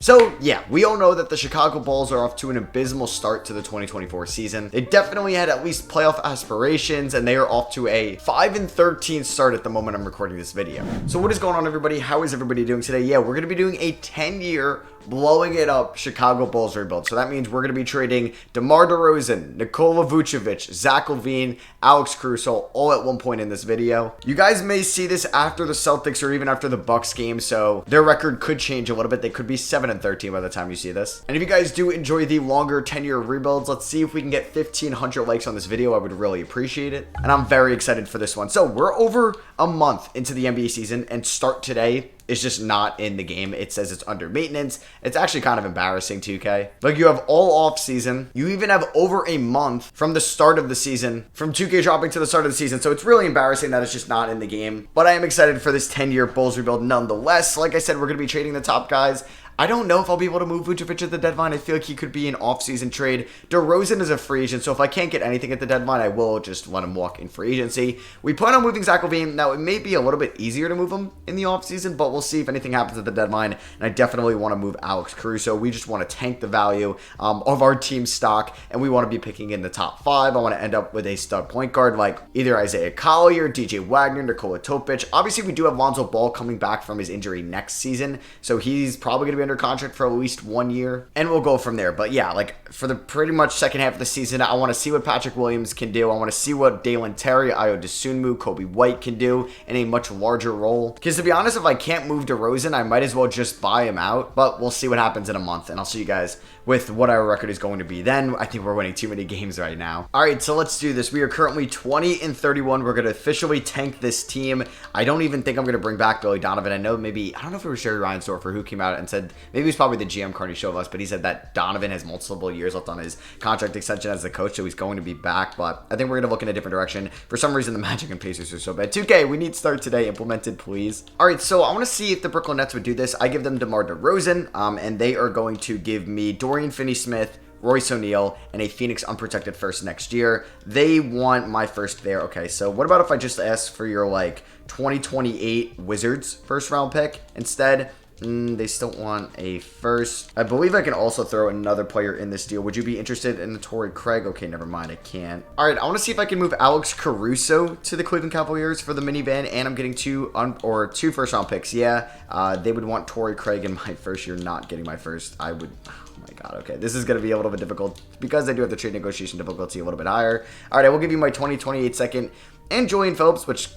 So, yeah, we all know that the Chicago Bulls are off to an abysmal start to the 2024 season. They definitely had at least playoff aspirations, and they are off to a 5-13 start at the moment I'm recording this video. So what is going on, everybody? How is everybody doing today? Yeah, we're going to be doing a 10-year blowing it up Chicago Bulls rebuild. So that means we're going to be trading DeMar DeRozan, Nikola Vucevic, Zach LaVine, Alex Caruso all at one point in this video. You guys may see this after the Celtics or even after the Bucks game, so their record could change a little bit. They could be 7-13 by the time you see this. And if you guys do enjoy the longer 10-year rebuilds, let's see if we can get 1,500 likes on this video. I would really appreciate it. And I'm very excited for this one. So we're over a month into the NBA season, and start today is just not in the game. It says it's under maintenance. It's actually kind of embarrassing, 2K. Like, you have all off season. You even have over a month from the start of the season, from 2K dropping to the start of the season. So it's really embarrassing that it's just not in the game. But I am excited for this 10-year Bulls rebuild nonetheless. Like I said, we're going to be trading the top guys. I don't know if I'll be able to move Vucevic at the deadline. I feel like he could be an off-season trade. DeRozan is a free agent, so if I can't get anything at the deadline, I will just let him walk in free agency. We plan on moving Zach LaVine. Now, it may be a little bit easier to move him in the off-season, but we'll see if anything happens at the deadline. And I definitely want to move Alex Caruso. We just want to tank the value of our team stock, and we want to be picking in the top 5. I want to end up with a stud point guard like either Isaiah Collier, DJ Wagner, Nikola Topic. Obviously, we do have Lonzo Ball coming back from his injury next season, so he's probably going to be under contract for at least 1 year, and we'll go from there. But yeah, like, for the pretty much second half of the season, I want to see what Patrick Williams can do. I want to see what Dalen Terry, Ayo Dosunmu, Kobe White can do in a much larger role. Because to be honest, if I can't move DeRozan, I might as well just buy him out. But we'll see what happens in a month, and I'll see you guys with what our record is going to be then. I think we're winning too many games right now. All right, so let's do this. We are currently 20-31. We're going to officially tank this team. I don't even think I'm going to bring back Billy Donovan. I know maybe, I don't know if it was Sherry Reinsdorfer who came out and said, maybe it was probably the GM Carney showed us, but he said that Donovan has multiple years left on his contract extension as the coach, so he's going to be back. But I think we're going to look in a different direction. For some reason, the Magic and Pacers are so bad. 2K, we need start today implemented, please. All right, so I want to see if the Brooklyn Nets would do this. I give them DeMar DeRozan, and they are going to give me Dorian Finney-Smith, Royce O'Neal, and a Phoenix unprotected first next year. They want my first there. Okay, so what about if I just ask for your, like, 2028 Wizards first round pick instead? They still want a first. I believe I can also throw another player in this deal. Would you be interested in the Torrey Craig? Okay, never mind. I can't. All right, I want to see if I can move Alex Caruso to the Cleveland Cavaliers for the minivan, and I'm getting two first round picks. Yeah, they would want Torrey Craig in my first. You're not getting my first. I would. Oh my God. Okay, this is going to be a little bit difficult because I do have the trade negotiation difficulty a little bit higher. All right, I will give you my 2028 second and Julian Phillips, which...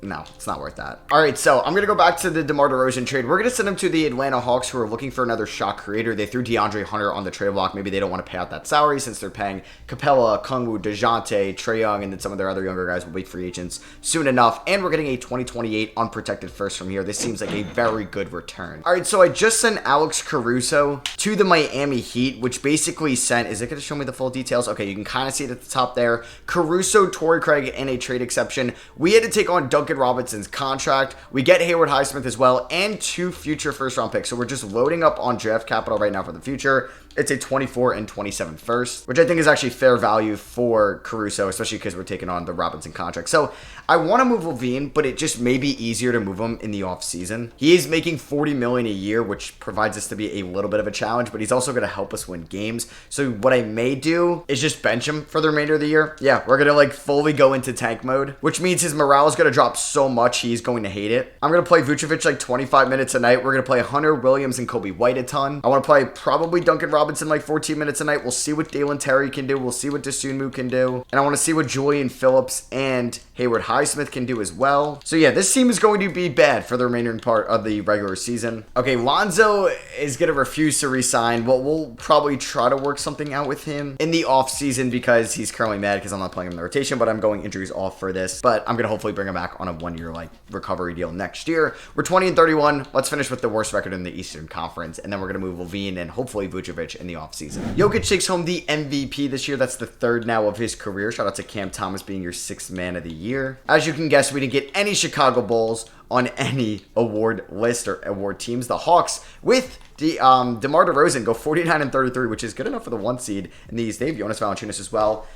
no, it's not worth that. All right, so I'm going to go back to the DeMar DeRozan trade. We're going to send him to the Atlanta Hawks, who are looking for another shot creator. They threw DeAndre Hunter on the trade block. Maybe they don't want to pay out that salary since they're paying Capella, Kungwu, DeJounte, Trae Young, and then some of their other younger guys will be free agents soon enough. And we're getting a 2028 unprotected first from here. This seems like a very good return. All right, so I just sent Alex Caruso to the Miami Heat, which basically sent, is it going to show me the full details? Okay, you can kind of see it at the top there. Caruso, Torrey Craig, and a trade exception. We had to take on Duncan Robinson's contract. We get Hayward Highsmith as well, and 2 future first round picks. So we're just loading up on draft capital right now for the future. It's a 24 and 27 first, which I think is actually fair value for Caruso, especially because we're taking on the Robinson contract. So I want to move LaVine, but it just may be easier to move him in the offseason. He is making $40 million a year, which provides us to be a little bit of a challenge, but he's also going to help us win games. So what I may do is just bench him for the remainder of the year. Yeah, we're going to like fully go into tank mode, which means his morale is going to drop so much he's going to hate it. I'm going to play Vucevic like 25 minutes a night. We're going to play Hunter, Williams, and Kobe White a ton. I want to play probably Duncan Robinson like 14 minutes a night. We'll see what Dalen Terry can do. We'll see what Dosunmu can do. And I want to see what Julian Phillips and Hayward Highsmith can do as well. So yeah, this team is going to be bad for the remaining part of the regular season. Okay, Lonzo is going to refuse to resign. Well, we'll probably try to work something out with him in the offseason because he's currently mad because I'm not playing him in the rotation, but I'm going injuries off for this. But I'm going to hopefully bring him back on a 1-year like recovery deal next year. We're 20-31. Let's finish with the worst record in the Eastern Conference, and then we're going to move LaVine and hopefully Vucevic in the offseason. Jokic takes home the MVP this year. That's the 3rd now of his career. Shout out to Cam Thomas being your 6th man of the year. As you can guess, we didn't get any Chicago Bulls on any award list or award teams. The Hawks with DeMar DeRozan go 49-33, which is good enough for the 1 seed in the East. They have Jonas Valanciunas as well.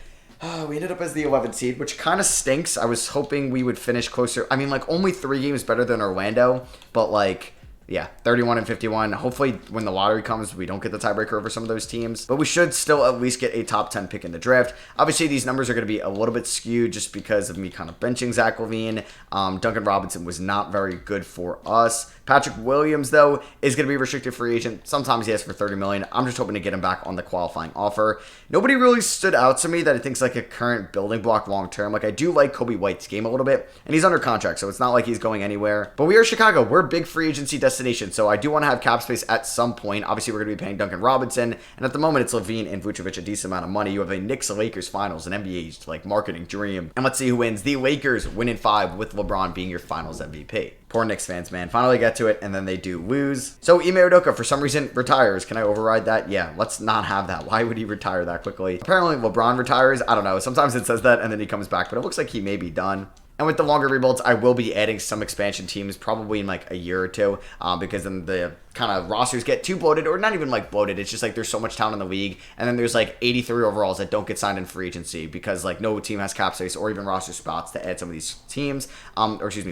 We ended up as the 11th seed, which kind of stinks. I was hoping we would finish closer. I mean, like, only 3 games better than Orlando, but, like, Yeah, 31 and 51. Hopefully, when the lottery comes, we don't get the tiebreaker over some of those teams. But we should still at least get a top 10 pick in the draft. Obviously, these numbers are going to be a little bit skewed just because of me kind of benching Zach LaVine. Duncan Robinson was not very good for us. Patrick Williams, though, is going to be a restricted free agent. Sometimes he asks for $30 million. I'm just hoping to get him back on the qualifying offer. Nobody really stood out to me that I think is like a current building block long term. Like, I do like Kobe White's game a little bit, and he's under contract, so it's not like he's going anywhere. But we are Chicago. We're a big free agency destination, so I do want to have cap space at some point. Obviously, we're going to be paying Duncan Robinson, and at the moment, it's LaVine and Vucevic a decent amount of money. You have a Knicks-Lakers finals, an NBA's like marketing dream. And let's see who wins. The Lakers win in 5 with LeBron being your finals MVP. Poor Knicks fans, man. Finally get to it, and then they do lose. So, Ime Udoka, for some reason, retires. Can I override that? Yeah, let's not have that. Why would he retire that quickly? Apparently, LeBron retires. I don't know. Sometimes it says that, and then he comes back, but it looks like he may be done. And with the longer rebuilds, I will be adding some expansion teams probably in like a year or two because then the kind of rosters get too bloated, or not even like bloated. It's just like there's so much talent in the league. And then there's like 83 overalls that don't get signed in free agency because like no team has cap space or even roster spots to add some of these teams,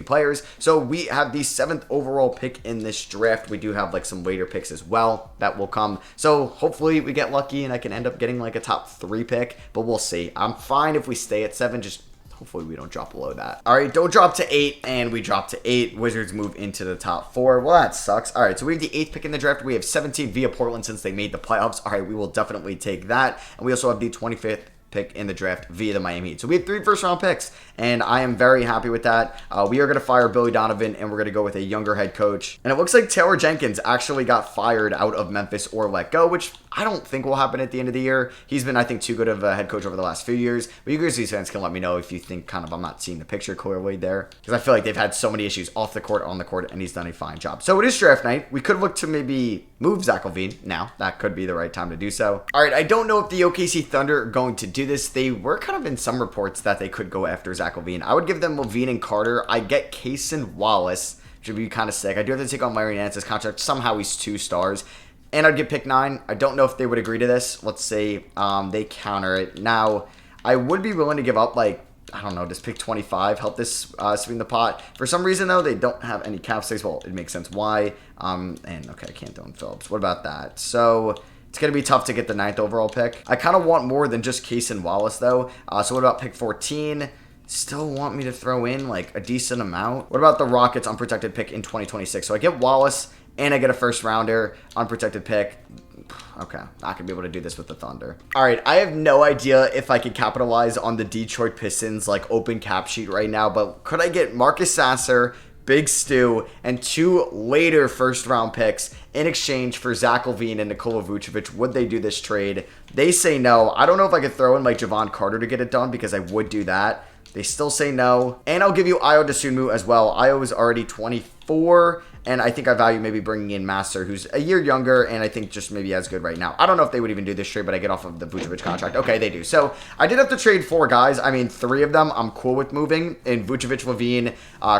players. So we have the 7th overall pick in this draft. We do have like some later picks as well that will come. So hopefully we get lucky and I can end up getting like a top 3 pick, but we'll see. I'm fine if we stay at 7, just hopefully we don't drop below that. All right, don't drop to 8, and we drop to 8. Wizards move into the top 4. Well, that sucks. All right, so we have the 8th pick in the draft. We have 17 via Portland since they made the playoffs. All right, we will definitely take that. And we also have the 25th pick in the draft via the Miami Heat. So we have 3 first-round picks, and I am very happy with that. We are going to fire Billy Donovan, and we're going to go with a younger head coach. And it looks like Taylor Jenkins actually got fired out of Memphis or let go, which I don't think will happen at the end of the year. He's been, I think, too good of a head coach over the last few years. But you Grizzlies fans can let me know if you think kind of I'm not seeing the picture clearly there, because I feel like they've had so many issues off the court, on the court, and he's done a fine job. So it is draft night. We could look to maybe move Zach LaVine now. That could be the right time to do so. All right, I don't know if the OKC Thunder are going to do this. They were kind of in some reports that they could go after Zach LaVine. I would give them LaVine and Carter. I get Cason Wallace, which would be kind of sick. I do have to take on Larry Nance's contract. Somehow he's 2 stars. And I'd get pick 9. I don't know if they would agree to this. Let's say they counter it. Now, I would be willing to give up, like, I don't know, just pick 25, help this swing the pot. For some reason, though, they don't have any cap space. Well, it makes sense why. Okay, I can't own Phillips. What about that? So it's going to be tough to get the 9th overall pick. I kind of want more than just Cason Wallace, though. So what about pick 14? Still want me to throw in, like, a decent amount. What about the Rockets' unprotected pick in 2026? So I get Wallace, and I get a first rounder, unprotected pick. Okay, not going to be able to do this with the Thunder. All right, I have no idea if I could capitalize on the Detroit Pistons, like, open cap sheet right now, but could I get Marcus Sasser, Big Stu, and 2 later first-round picks in exchange for Zach LaVine and Nikola Vucevic? Would they do this trade? They say no. I don't know if I could throw in, like, Javon Carter to get it done, because I would do that. They still say no. And I'll give you Ayo Dosunmu as well. Ayo is already 24, and I think I value maybe bringing in Master, who's a year younger, and I think just maybe as good right now. I don't know if they would even do this trade, but I get off of the Vucevic contract. Okay, they do. So I did have to trade 4 guys. I mean, 3 of them I'm cool with moving, in Vucevic, LaVine,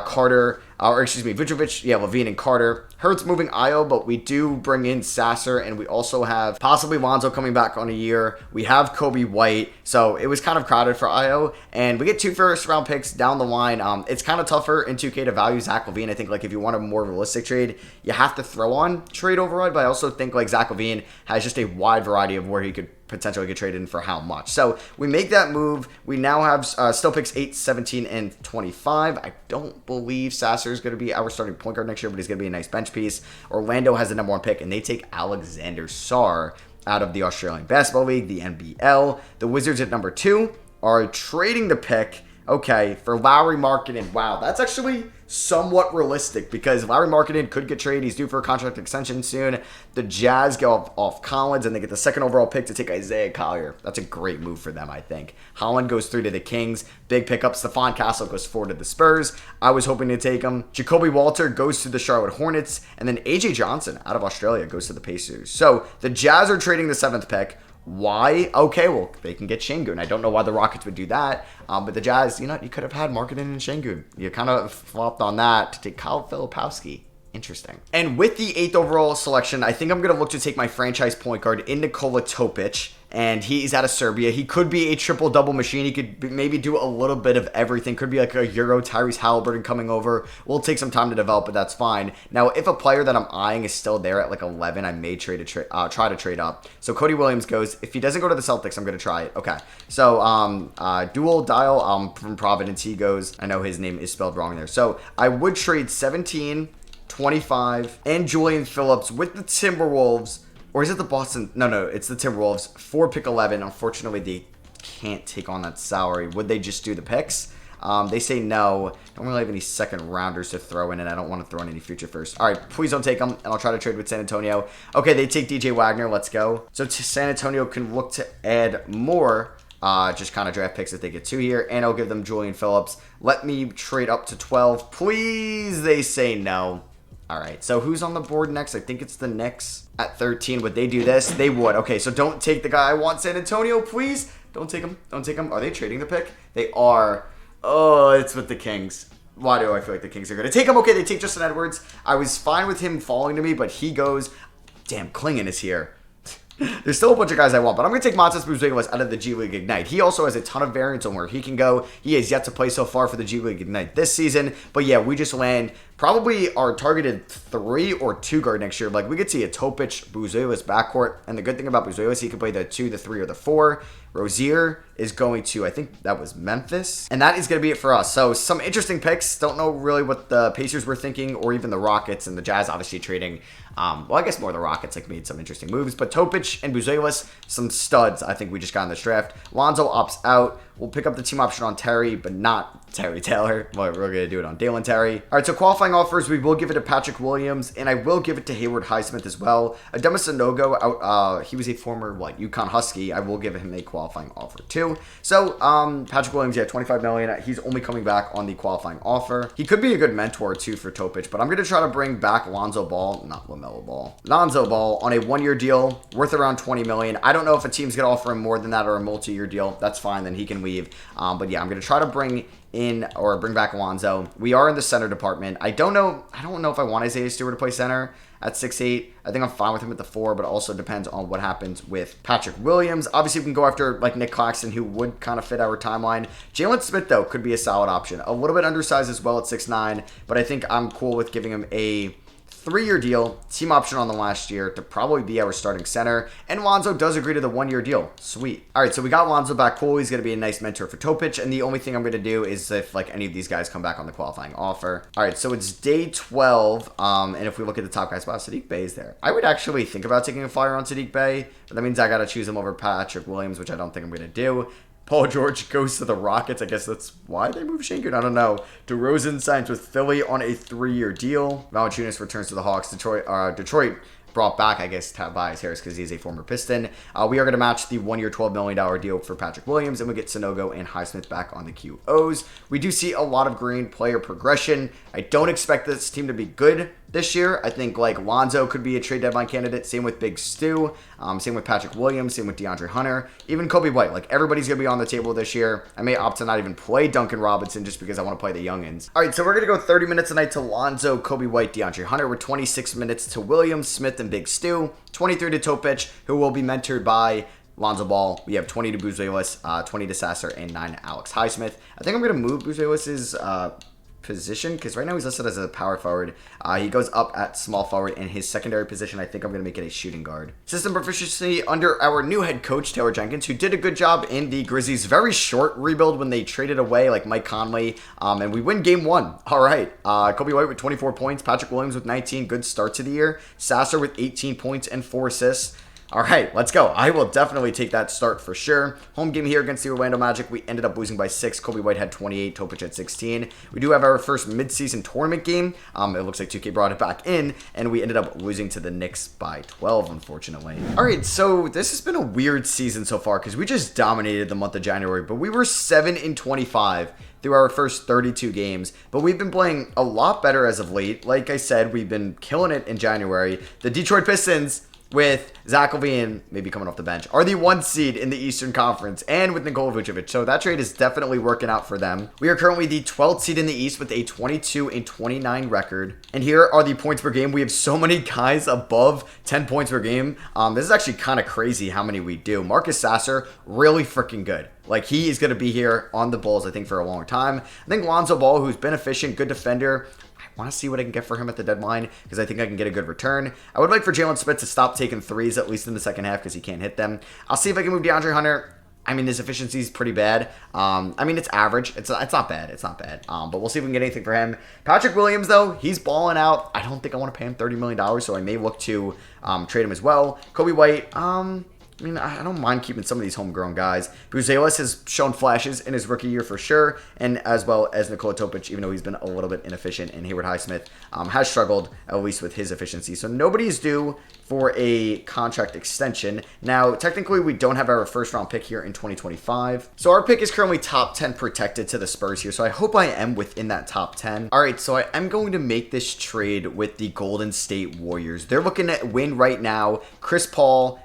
Carter, Vucevic, LaVine and Carter. Hurts moving Ayo, but we do bring in Sasser, and we also have possibly Lonzo coming back on a year. We have Kobe White, so it was kind of crowded for Ayo, and we get 2 first-round picks down the line. It's kind of tougher in 2K to value Zach LaVine. I think, like, if you want a more realistic trade, you have to throw on trade override, but I also think, like, Zach LaVine has just a wide variety of where he could potentially get traded in for how much. So we make that move. We now have still picks 8, 17, and 25. I don't believe Sasser is going to be our starting point guard next year, but he's going to be a nice bench piece. Orlando has the number 1 pick, and they take Alexander Sarr out of the Australian Basketball League, the NBL. The Wizards at number 2 are trading the pick, okay, for Lauri Markkanen. Wow, that's actually somewhat realistic because Lauri Markkanen could get traded. He's due for a contract extension soon. The Jazz go off Collins, and they get the 2nd overall pick to take Isaiah Collier. That's a great move for them, I think. Holland goes 3 to the Kings. Big pickup. Stephon Castle goes 4 to the Spurs. I was hoping to take him. Jacoby Walter goes to the Charlotte Hornets, and then AJ Johnson out of Australia goes to the Pacers. So the Jazz are trading the 7th pick. Why? Okay, well, they can get Şengün. I don't know why the Rockets would do that. But the Jazz, you could have had Markkanen and Şengün. You kind of flopped on that to take Kyle Filipowski. Interesting. And with the 8th overall selection, I think I'm going to look to take my franchise point guard in Nikola Topic. and he's out of Serbia. He could be a triple-double machine. He could maybe do a little bit of everything. Could be like a Euro Tyrese Halliburton coming over. Will take some time to develop, but that's fine. Now, if a player that I'm eyeing is still there at like 11, I may try to trade up. So Cody Williams goes. If he doesn't go to the Celtics, I'm going to try it. Okay. So Dual Dial from Providence, he goes. I know his name is spelled wrong there. So I would trade 17, 25, and Julian Phillips with the Timberwolves. Or is it the Boston? No, it's the Timberwolves for pick 11. Unfortunately, they can't take on that salary. Would they just do the picks? They say no. Don't really have any second rounders to throw in, and I don't want to throw in any future first. All right, please don't take them, and I'll try to trade with San Antonio. Okay, they take DJ Wagner. Let's go. So San Antonio can look to add more just kind of draft picks if they get 2 here, and I'll give them Julian Phillips. Let me trade up to 12. Please, they say no. All right, so who's on the board next? I think it's the Knicks at 13. Would they do this? They would. Okay, so don't take the guy I want, San Antonio, please. Don't take him. Don't take him. Are they trading the pick? They are. Oh, it's with the Kings. Why do I feel like the Kings are going to take him? Okay, they take Justin Edwards. I was fine with him falling to me, but he goes. Damn, Klingon is here. There's still a bunch of guys I want, but I'm going to take Matas Buzelis out of the G League Ignite. He also has a ton of variance on where he can go. He has yet to play so far for the G League Ignite this season. But yeah, we just land probably our targeted 3 or 2 guard next year. Like, we could see a Topic Buzelis backcourt. And the good thing about Buzelis, he can play the 2, the 3, or the 4. Rozier is going to, I think that was Memphis. And that is going to be it for us. So some interesting picks. Don't know really what the Pacers were thinking, or even the Rockets, and the Jazz obviously trading. Well, I guess more the Rockets like made some interesting moves. But Topic and Buzelis, some studs I think we just got in this draft. Lonzo opts out. We'll pick up the team option on Terry, but not Terry Taylor. Well, we're going to do it on Dalen Terry. All right, so qualifying offers, we will give it to Patrick Williams, and I will give it to Hayward Highsmith as well. Adama Sanogo, he was a former, UConn Husky. I will give him a qualifying offer too. So, Patrick Williams, yeah, $25 million. He's only coming back on the qualifying offer. He could be a good mentor too for Topic, but I'm going to try to bring back Lonzo Ball on a 1-year deal worth around $20 million. I don't know if a team's going to offer him more than that or a multi-year deal. That's fine, then he can leave. But yeah, I'm going to try to bring back Lonzo. We are in the center department. I don't know if I want Isaiah Stewart to play center at 6'8". I think I'm fine with him at the 4, but it also depends on what happens with Patrick Williams. Obviously, we can go after Nick Claxton, who would kind of fit our timeline. Jalen Smith, though, could be a solid option. A little bit undersized as well at 6'9", but I think I'm cool with giving him a 3-year deal, team option on the last year to probably be our starting center. And Lonzo does agree to the 1-year deal. Sweet. All right, so we got Lonzo back. Cool. He's going to be a nice mentor for Topic. And the only thing I'm going to do is if any of these guys come back on the qualifying offer. All right, so it's day 12. And if we look at the top guys, wow, Sadiq Bey is there. I would actually think about taking a flyer on Sadiq Bey, but that means I got to choose him over Patrick Williams, which I don't think I'm going to do. Paul George goes to the Rockets. I guess that's why they moved Shanker. I don't know. DeRozan signs with Philly on a 3-year deal. Valanciunas returns to the Hawks. Detroit brought back, I guess, Tobias Harris because he's a former Piston. We are going to match the 1-year, $12 million deal for Patrick Williams, and we get Sanogo and Highsmith back on the QOs. We do see a lot of green player progression. I don't expect this team to be good this year. I think Lonzo could be a trade deadline candidate. Same with Big Stu. Same with Patrick Williams. Same with DeAndre Hunter. Even Kobe White. Everybody's going to be on the table this year. I may opt to not even play Duncan Robinson just because I want to play the youngins. All right, so we're going to go 30 minutes a night to Lonzo, Kobe White, DeAndre Hunter. We're 26 minutes to Williams, Smith, and Big Stu. 23 to Topic, who will be mentored by Lonzo Ball. We have 20 to Buzelis, 20 to Sasser, and 9 to Alex Highsmith. I think I'm going to move Buzelis's position because right now he's listed as a power forward. He goes up at small forward, and his secondary position I think I'm going to make it a shooting guard. System proficiency under our new head coach Taylor Jenkins, who did a good job in the Grizzlies' very short rebuild when they traded away Mike Conley, and we win game 1. All right, Kobe White with 24 points, Patrick Williams with 19, good start to the year, Sasser with 18 points and 4 assists. All right, let's go. I will definitely take that start for sure. Home game here against the Orlando Magic. We ended up losing by 6. Kobe White had 28, Topic had 16. We do have our first midseason tournament game. It looks like 2K brought it back in, and we ended up losing to the Knicks by 12, unfortunately. All right, so this has been a weird season so far because we just dominated the month of January, but we were 7-25 through our first 32 games, but we've been playing a lot better as of late. Like I said, we've been killing it in January. The Detroit Pistons with Zach LaVine maybe coming off the bench, are the 1 seed in the Eastern Conference, and with Nikola Vucevic. So that trade is definitely working out for them. We are currently the 12th seed in the East with a 22-29 record. And here are the points per game. We have so many guys above 10 points per game. This is actually kind of crazy how many we do. Marcus Sasser, really freaking good. Like, he is going to be here on the Bulls, I think, for a long time. I think Lonzo Ball, who's been efficient, good defender, I want to see what I can get for him at the deadline because I think I can get a good return. I would like for Jalen Smith to stop taking threes, at least in the second half, because he can't hit them. I'll see if I can move DeAndre Hunter. I mean, his efficiency is pretty bad. I mean, it's average. It's not bad. It's not bad. But we'll see if we can get anything for him. Patrick Williams, though, he's balling out. I don't think I want to pay him $30 million, so I may look to trade him as well. Kobe White, I mean, I don't mind keeping some of these homegrown guys. Buzelis has shown flashes in his rookie year for sure, and as well as Nikola Topic, even though he's been a little bit inefficient, and Hayward Highsmith has struggled, at least with his efficiency. So nobody's due for a contract extension. Now, technically, we don't have our first round pick here in 2025. So our pick is currently top 10 protected to the Spurs here. So I hope I am within that top 10. All right, so I am going to make this trade with the Golden State Warriors. They're looking at win right now. Chris Paul,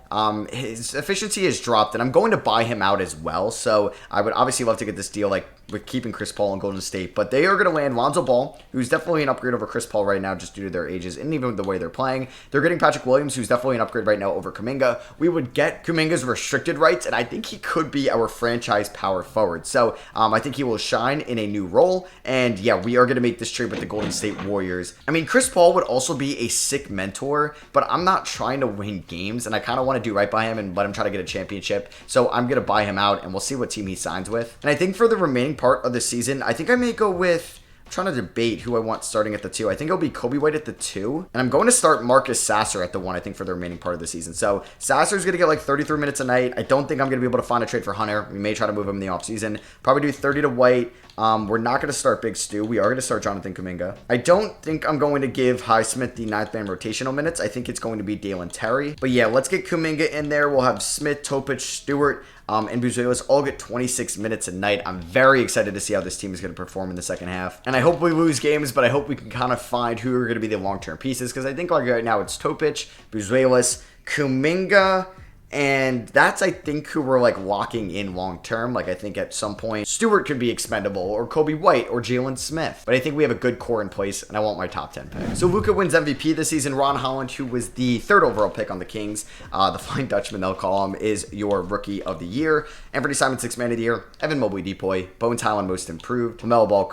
his efficiency has dropped, and I'm going to buy him out as well. So I would obviously love to get this deal, like, with keeping Chris Paul and Golden State, but they are going to land Lonzo Ball, who's definitely an upgrade over Chris Paul right now just due to their ages and even the way they're playing. They're getting Patrick Williams, who's definitely an upgrade right now over Kuminga. We would get Kuminga's restricted rights, and I think he could be our franchise power forward. So I think he will shine in a new role, and yeah, we are going to make this trade with the Golden State Warriors. I mean, Chris Paul would also be a sick mentor, but I'm not trying to win games, and I kind of want to do right by him and let him try to get a championship. So I'm going to buy him out, and we'll see what team he signs with. And I think for the remaining part of the season, I think I may go with, I'm trying to debate who I want starting at the 2. I think it'll be Kobe White at the 2. And I'm going to start Marcus Sasser at the 1, I think, for the remaining part of the season. So Sasser's going to get like 33 minutes a night. I don't think I'm going to be able to find a trade for Hunter. We may try to move him in the offseason. Probably do 30 to White. We're not going to start Big Stu. We are going to start Jonathan Kuminga. I don't think I'm going to give Highsmith the 9th man rotational minutes. I think it's going to be Dalen Terry. But yeah, let's get Kuminga in there. We'll have Smith, Topic, Stewart, and Buzelis all get 26 minutes a night. I'm very excited to see how this team is going to perform in the second half. And I hope we lose games, but I hope we can kind of find who are going to be the long-term pieces, because I think like right now it's Topic, Buzelis, Kuminga, and that's, I think, who we're, like, locking in long-term. Like, I think at some point, Stewart could be expendable, or Kobe White, or Jalen Smith. But I think we have a good core in place, and I want my top 10 pick. So Luka wins MVP this season. Ron Holland, who was the 3rd overall pick on the Kings, the Flying Dutchman, they'll call him, is your Rookie of the Year. Anthony Simon, 6th Man of the Year. Evan Mobley, Depoy. Bones Highland, Most Improved. LaMelo Ball,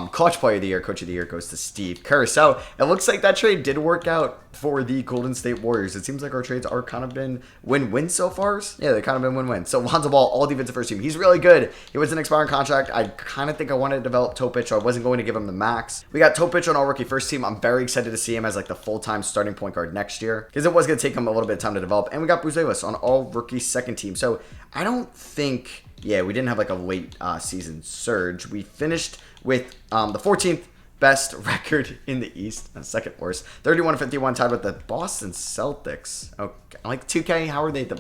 Clutch Player of the Year. Coach of the Year goes to Steve Kerr. So it looks like that trade did work out for the Golden State Warriors. It seems like our trades are kind of been win-win so far. Yeah, they kind of been win-win. So Lonzo Ball, all defensive first team. He's really good. He was an expiring contract. I kind of think I wanted to develop Topic, so I wasn't going to give him the max. We got Topic on all rookie first team. I'm very excited to see him as like the full-time starting point guard next year, because it was going to take him a little bit of time to develop. And we got Buzelis on all rookie second team. So I don't think, yeah, we didn't have like a late season surge. We finished with the 14th best record in the East, second worst, 31-51, tied with the Boston Celtics. Okay, like 2K, how are they the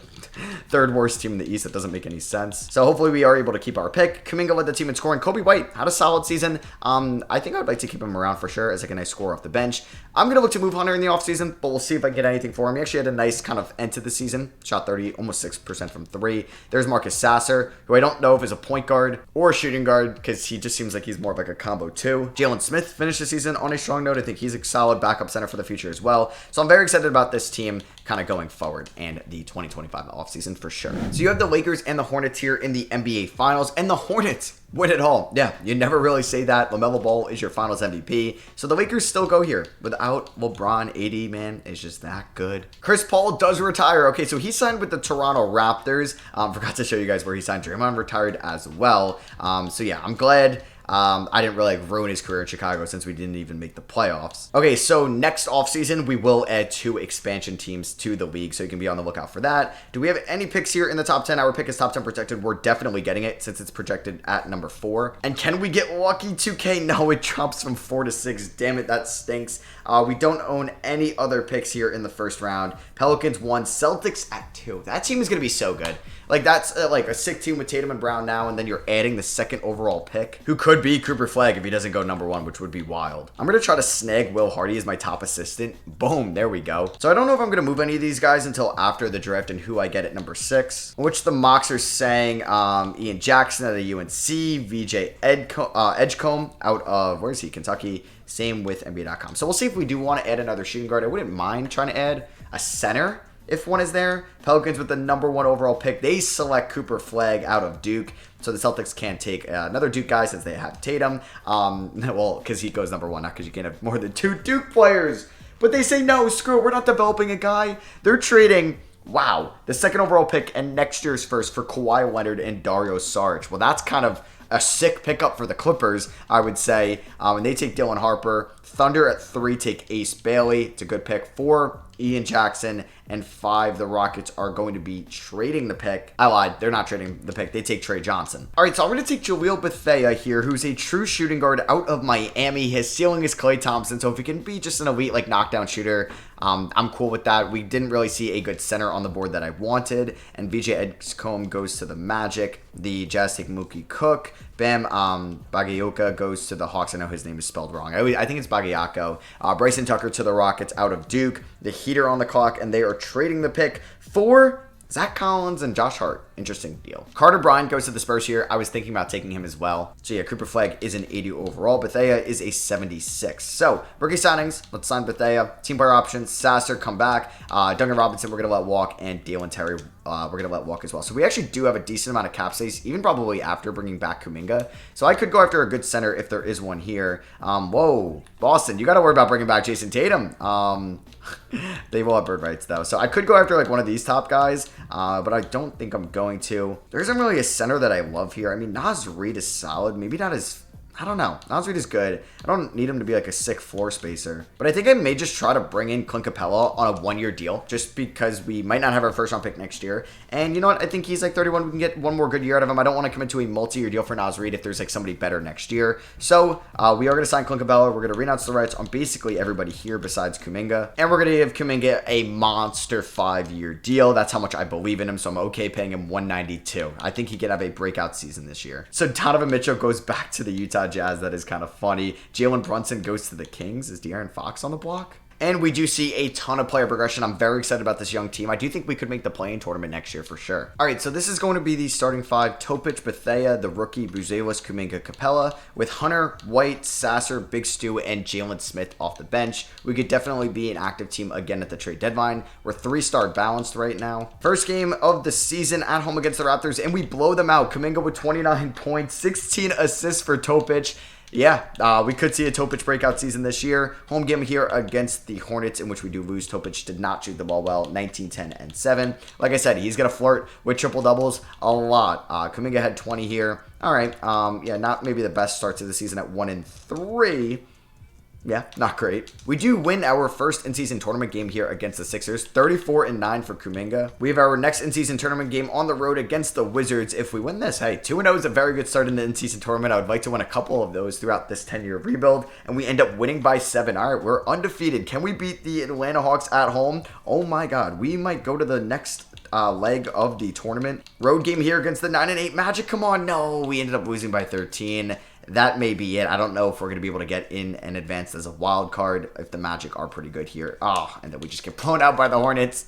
3rd worst team in the East? That doesn't make any sense. So hopefully we are able to keep our pick. Kuminga led the team in scoring. Kobe White had a solid season. I think I'd like to keep him around for sure as like a nice scorer off the bench. I'm going to look to move Hunter in the offseason, but we'll see if I get anything for him. He actually had a nice kind of end to the season. Shot 30, almost 6% from 3. There's Marcus Sasser, who I don't know if is a point guard or a shooting guard, because he just seems like he's more of like a combo 2. Jalen Smith finished the season on a strong note. I think he's a solid backup center for the future as well. So I'm very excited about this team kind of going forward and the 2025 offseason for sure. So you have the Lakers and the Hornets here in the NBA Finals, and the Hornets win it all. Yeah, you never really say that. LaMelo Ball is your Finals MVP. So the Lakers still go here without LeBron. AD, man, is just that good. Chris Paul does retire. Okay, so he signed with the Toronto Raptors. Forgot to show you guys where he signed. Draymond retired as well. So yeah, I'm glad I didn't really like ruin his career in Chicago since we didn't even make the playoffs. Okay, so next offseason, we will add 2 expansion teams to the league, so you can be on the lookout for that. Do we have any picks here in the top 10? Our pick is top 10 projected. We're definitely getting it since it's projected at number 4. And can we get lucky 2K? No, it drops from 4 to 6. Damn it, that stinks. We don't own any other picks here in the first round. Pelicans 1, Celtics at 2. That team is going to be so good. Like, that's like a sick team with Tatum and Brown now, and then you're adding the 2nd overall pick, who could could be Cooper Flagg if he doesn't go number 1, which would be wild. I'm going to try to snag Will Hardy as my top assistant. Boom, there we go. So I don't know if I'm going to move any of these guys until after the draft and who I get at number 6, which the mocks are saying Ian Jackson out of UNC, VJ Edgecombe out of, where is he, Kentucky. Same with NBA.com. So we'll see if we do want to add another shooting guard. I wouldn't mind trying to add a center if one is there. Pelicans with the number 1 overall pick. They select Cooper Flagg out of Duke. So the Celtics can't take another Duke guy since they have Tatum. Well, because he goes number 1, not because you can't have more than 2 Duke players. But they say, no, screw it. We're not developing a guy. They're trading, wow, the 2nd overall pick and next year's first for Kawhi Leonard and Dario Saric. Well, that's kind of a sick pickup for the Clippers, I would say. And they take Dylan Harper. Thunder at 3 take Ace Bailey. It's a good pick. 4, Ian Jackson. And 5, the Rockets are going to be trading the pick. I lied. They're not trading the pick. They take Trey Johnson. All right, so I'm going to take Jaleel Bethea here, who's a true shooting guard out of Miami. His ceiling is Klay Thompson, so if he can be just an elite like knockdown shooter, I'm cool with that. We didn't really see a good center on the board that I wanted. And VJ Edgecombe goes to the Magic. The Jazz take Mookie Cook. Bam Bagayoko goes to the Hawks. I know his name is spelled wrong. I think it's Bagayoko. Bryson Tucker to the Rockets out of Duke. The Heat are on the clock, and they are trading the pick for Zach Collins and Josh Hart. Interesting deal. Carter Bryant goes to the Spurs here. I was thinking about taking him as well. So yeah, Cooper Flagg is an 80 overall. Bethea is a 76. So rookie signings. Let's sign Bethea. Team player options. Sasser, come back. Duncan Robinson, we're going to let walk. And Dalen Terry, we're going to let walk as well. So we actually do have a decent amount of cap space, even probably after bringing back Kuminga. So I could go after a good center if there is one here. Whoa, Boston, you got to worry about bringing back Jason Tatum. They will have bird rights though. So I could go after like one of these top guys, but I don't think I'm going to. There isn't really a center that I love here. I mean, Naz Reid is solid. Maybe not as, I don't know. Naz Reid is good. I don't need him to be like a sick floor spacer. But I think I may just try to bring in Clint Capella on a 1-year deal just because we might not have our first round pick next year. And you know what? I think he's like 31. We can get one more good year out of him. I don't want to commit to a multi-year deal for Naz Reid if there's like somebody better next year. So we are going to sign Clint Capella. We're going to renounce the rights on basically everybody here besides Kuminga. And we're going to give Kuminga a monster 5-year deal. That's how much I believe in him. So I'm okay paying him $192. I think he could have a breakout season this year. So Donovan Mitchell goes back to the Utah Jazz. That is kind of funny. Jalen Brunson goes to the Kings. Is De'Aaron Fox on the block? And we do see a ton of player progression. I'm very excited about this young team. I do think we could make the play-in tournament next year for sure. All right, so this is going to be the starting 5. Topic, Bethea, the rookie, Buzelis, Kuminga, Capella, with Hunter, White, Sasser, Big Stu, and Jalen Smith off the bench. We could definitely be an active team again at the trade deadline. We're 3-star balanced right now. First game of the season at home against the Raptors, and we blow them out. Kuminga with 29 points, 16 assists for Topic. Yeah, we could see a Topic breakout season this year. Home game here against the Hornets, in which we do lose. Topic did not shoot the ball well, 19, 10, and 7. Like I said, he's going to flirt with triple-doubles a lot. Kuminga had 20 here. All right, yeah, not maybe the best start to the season at 1-3. Yeah, not great. We do win our first in-season tournament game here against the Sixers, 34-9 for Kuminga. We have our next in-season tournament game on the road against the Wizards. If we win this, hey, 2-0 is a very good start in the in-season tournament. I would like to win a couple of those throughout this 10-year rebuild, and we end up winning by 7. All right, we're undefeated. Can we beat the Atlanta Hawks at home? Oh my God, we might go to the next leg of the tournament. Road game here against the 9-8 Magic. Come on, no, we ended up losing by 13. That may be it. I don't know if we're going to be able to get in and advance as a wild card if the Magic are pretty good here. Oh, and then we just get blown out by the Hornets.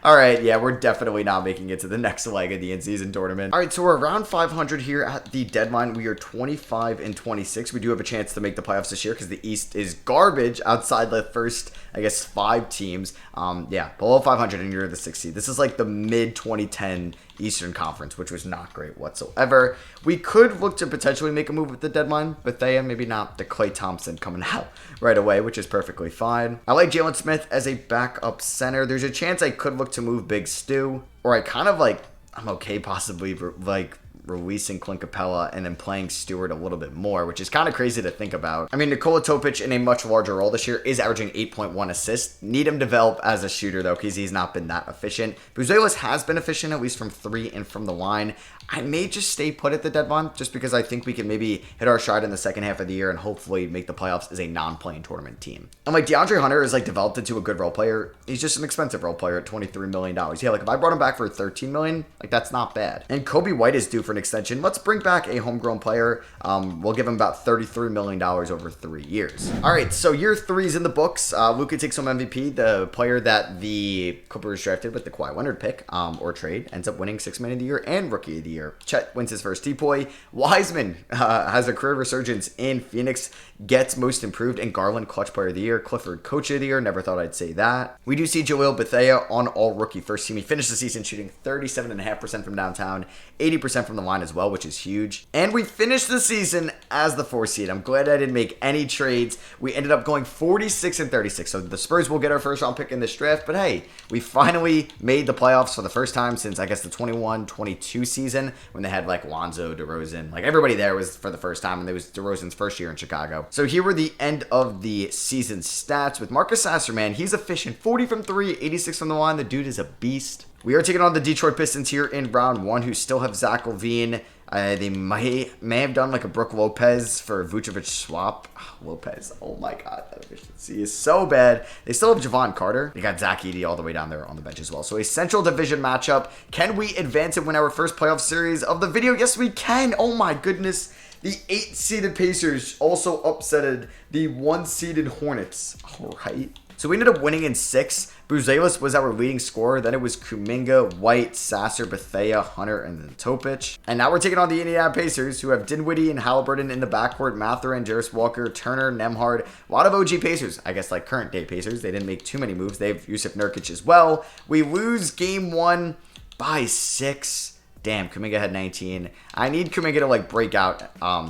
All right, yeah, we're definitely not making it to the next leg of the in-season tournament. All right, so we're around 500 here at the deadline. We are 25-26. We do have a chance to make the playoffs this year because the East is garbage outside the first, I guess, 5 teams. Yeah, below 500 and you're the 6th seed. This is like the mid-2010 Eastern Conference, which was not great whatsoever. We could look to potentially make a move at the deadline. Bethea, maybe not. The Klay Thompson coming out right away, which is perfectly fine. I like Jalen Smith as a backup center. There's a chance I could look to move Big Stu, or I kind of like, I'm okay possibly like releasing Clint Capella and then playing Stewart a little bit more, which is kind of crazy to think about. I mean, Nikola Topic in a much larger role this year is averaging 8.1 assists. Need him to develop as a shooter, though, because he's not been that efficient. Buzelis has been efficient, at least from 3 and from the line. I may just stay put at the deadline just because I think we can maybe hit our stride in the second half of the year and hopefully make the playoffs as a non-playing tournament team. And like DeAndre Hunter is like developed into a good role player. He's just an expensive role player at $23 million. Yeah, like if I brought him back for $13 million, like that's not bad. And Kobe White is due for an extension. Let's bring back a homegrown player. We'll give him about $33 million over 3 years. All right, so year 3 is in the books. Luka takes home MVP, the player that the Clippers drafted with the Kawhi Leonard pick or trade, ends up winning 6th Man of the Year and Rookie of the Year. Chet wins his first T-Boy. Wiseman has a career resurgence in Phoenix, gets Most Improved, and Garland Clutch Player of the Year. Clifford Coach of the Year. Never thought I'd say that. We do see Joel Bethea on All-Rookie First Team. He finished the season shooting 37.5% from downtown, 80% from the line as well, which is huge. And we finished the season as the 4th seed. I'm glad I didn't make any trades. We ended up going 46-36. So the Spurs will get our first round pick in this draft. But hey, we finally made the playoffs for the first time since, I guess, the 21-22 season when they had like Lonzo, DeRozan. Like everybody there was for the first time, and it was DeRozan's first year in Chicago. So here were the end of the season stats with Marcus Sasser, man. He's efficient. 40 from 3, 86 from the line. The dude is a beast. We are taking on the Detroit Pistons here in round 1, who still have Zach LaVine. They may have done like a Brook Lopez for Vucevic swap. Lopez, oh my god, that efficiency is so bad. They still have Javon Carter. They got Zach Edey all the way down there on the bench as well. So a central division matchup. Can we advance and win our first playoff series of the video? Yes, we can. Oh my goodness. The 8-seeded Pacers also upsetted the 1-seeded Hornets. All right. So we ended up winning in 6. Buzelis was our leading scorer. Then it was Kuminga, White, Sasser, Bethea, Hunter, and then Topic. And now we're taking on the Indiana Pacers, who have Dinwiddie and Halliburton in the backcourt, Mathurin, Jarris Walker, Turner, Nembhard. A lot of OG Pacers. I guess like current day Pacers. They didn't make too many moves. They have Yusuf Nurkic as well. We lose game 1 by 6. Damn, Kuminga had 19. I need Kuminga to like break out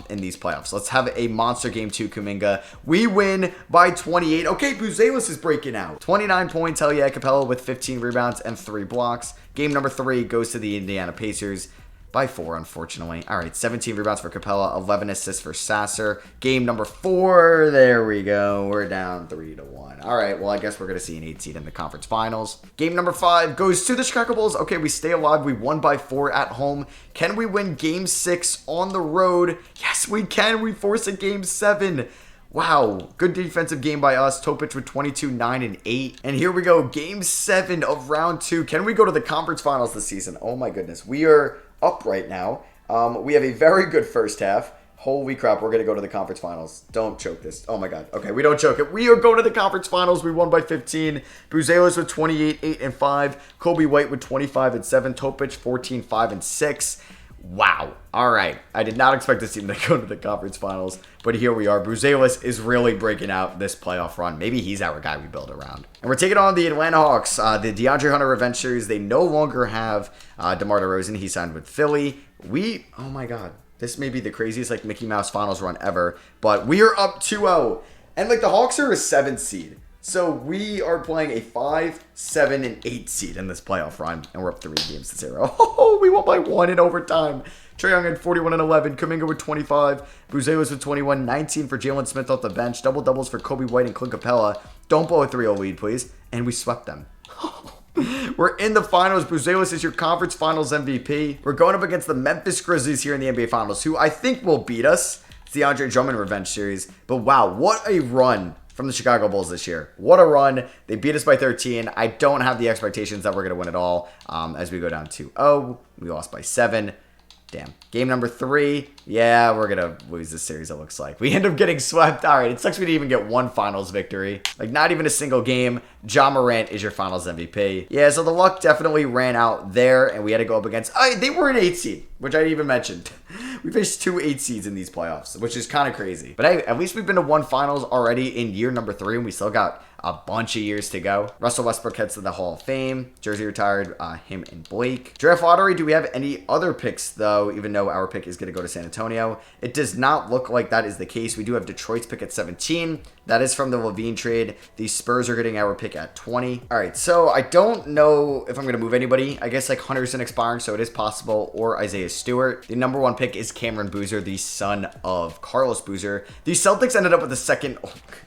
in these playoffs. Let's have a monster game 2, Kuminga. We win by 28. Okay, Buzelis is breaking out. 29 points, hell yeah, Capella with 15 rebounds and 3 blocks. Game number 3 goes to the Indiana Pacers by 4, unfortunately. All right, 17 rebounds for Capella, 11 assists for Sasser. Game number 4, there we go. We're down 3-1. All right, well, I guess we're going to see an 8 seed in the conference finals. Game number 5 goes to the Chicago Bulls. Okay, we stay alive. We won by 4 at home. Can we win game 6 on the road? Yes, we can. We force a game 7. Wow, good defensive game by us. Topic with 22, 9, and 8. And here we go, game 7 of round 2. Can we go to the conference finals this season? Oh my goodness, we are up right now. We have a very good first half. Holy crap, we're going to go to the conference finals. Don't choke this. Oh my god. Okay, we don't choke it. We are going to the conference finals. We won by 15. Buzelis with 28, 8, and 5. Kobe White with 25 and 7. Topic 14, 5, and 6. Wow. All right. I did not expect this team to go to the conference finals, but here we are. Buzelis is really breaking out this playoff run. Maybe he's our guy we build around. And we're taking on the Atlanta Hawks, the DeAndre Hunter Revenge Series. They no longer have DeMar DeRozan. He signed with Philly. Oh my god. This may be the craziest like Mickey Mouse finals run ever, but we are up 2-0. And like the Hawks are a 7th seed. So we are playing a 5, 7, and 8 seed in this playoff run, and we're up 3-0. Oh, we won by 1 in overtime. Trae Young had 41 and 11. Kuminga with 25. Buzelis with 21. 19 for Jalen Smith off the bench. Double doubles for Kobe White and Clint Capella. Don't blow a 3-0 lead, please. And we swept them. We're in the finals. Buzelis is your conference finals MVP. We're going up against the Memphis Grizzlies here in the NBA Finals, who I think will beat us. It's the Andre Drummond Revenge Series. But wow, what a run from the Chicago Bulls this year. What a run. They beat us by 13. I don't have the expectations that we're going to win at all as we go down 2-0. We lost by 7. Damn. Game number 3. Yeah, we're going to lose this series, it looks like. We end up getting swept. All right, it sucks we didn't even get one finals victory. Like, not even a single game. Ja Morant is your finals MVP. Yeah, so the luck definitely ran out there, and we had to go up against... they were an 8 seed, which I even mentioned. We faced 2 8 seeds in these playoffs, which is kind of crazy. But hey, at least we've been to 1 finals already in year number 3, and we still got a bunch of years to go. Russell Westbrook heads to the Hall of Fame. Jersey retired, him and Blake. Draft lottery, do we have any other picks, though, even though our pick is going to go to San Antonio? It does not look like that is the case. We do have Detroit's pick at 17. That is from the LaVine trade. The Spurs are getting our pick at 20. All right, so I don't know if I'm going to move anybody. I guess like Hunter's in expiring, so it is possible, or Isaiah Stewart. The number 1 pick is Cameron Boozer, the son of Carlos Boozer. The Celtics ended up with the second,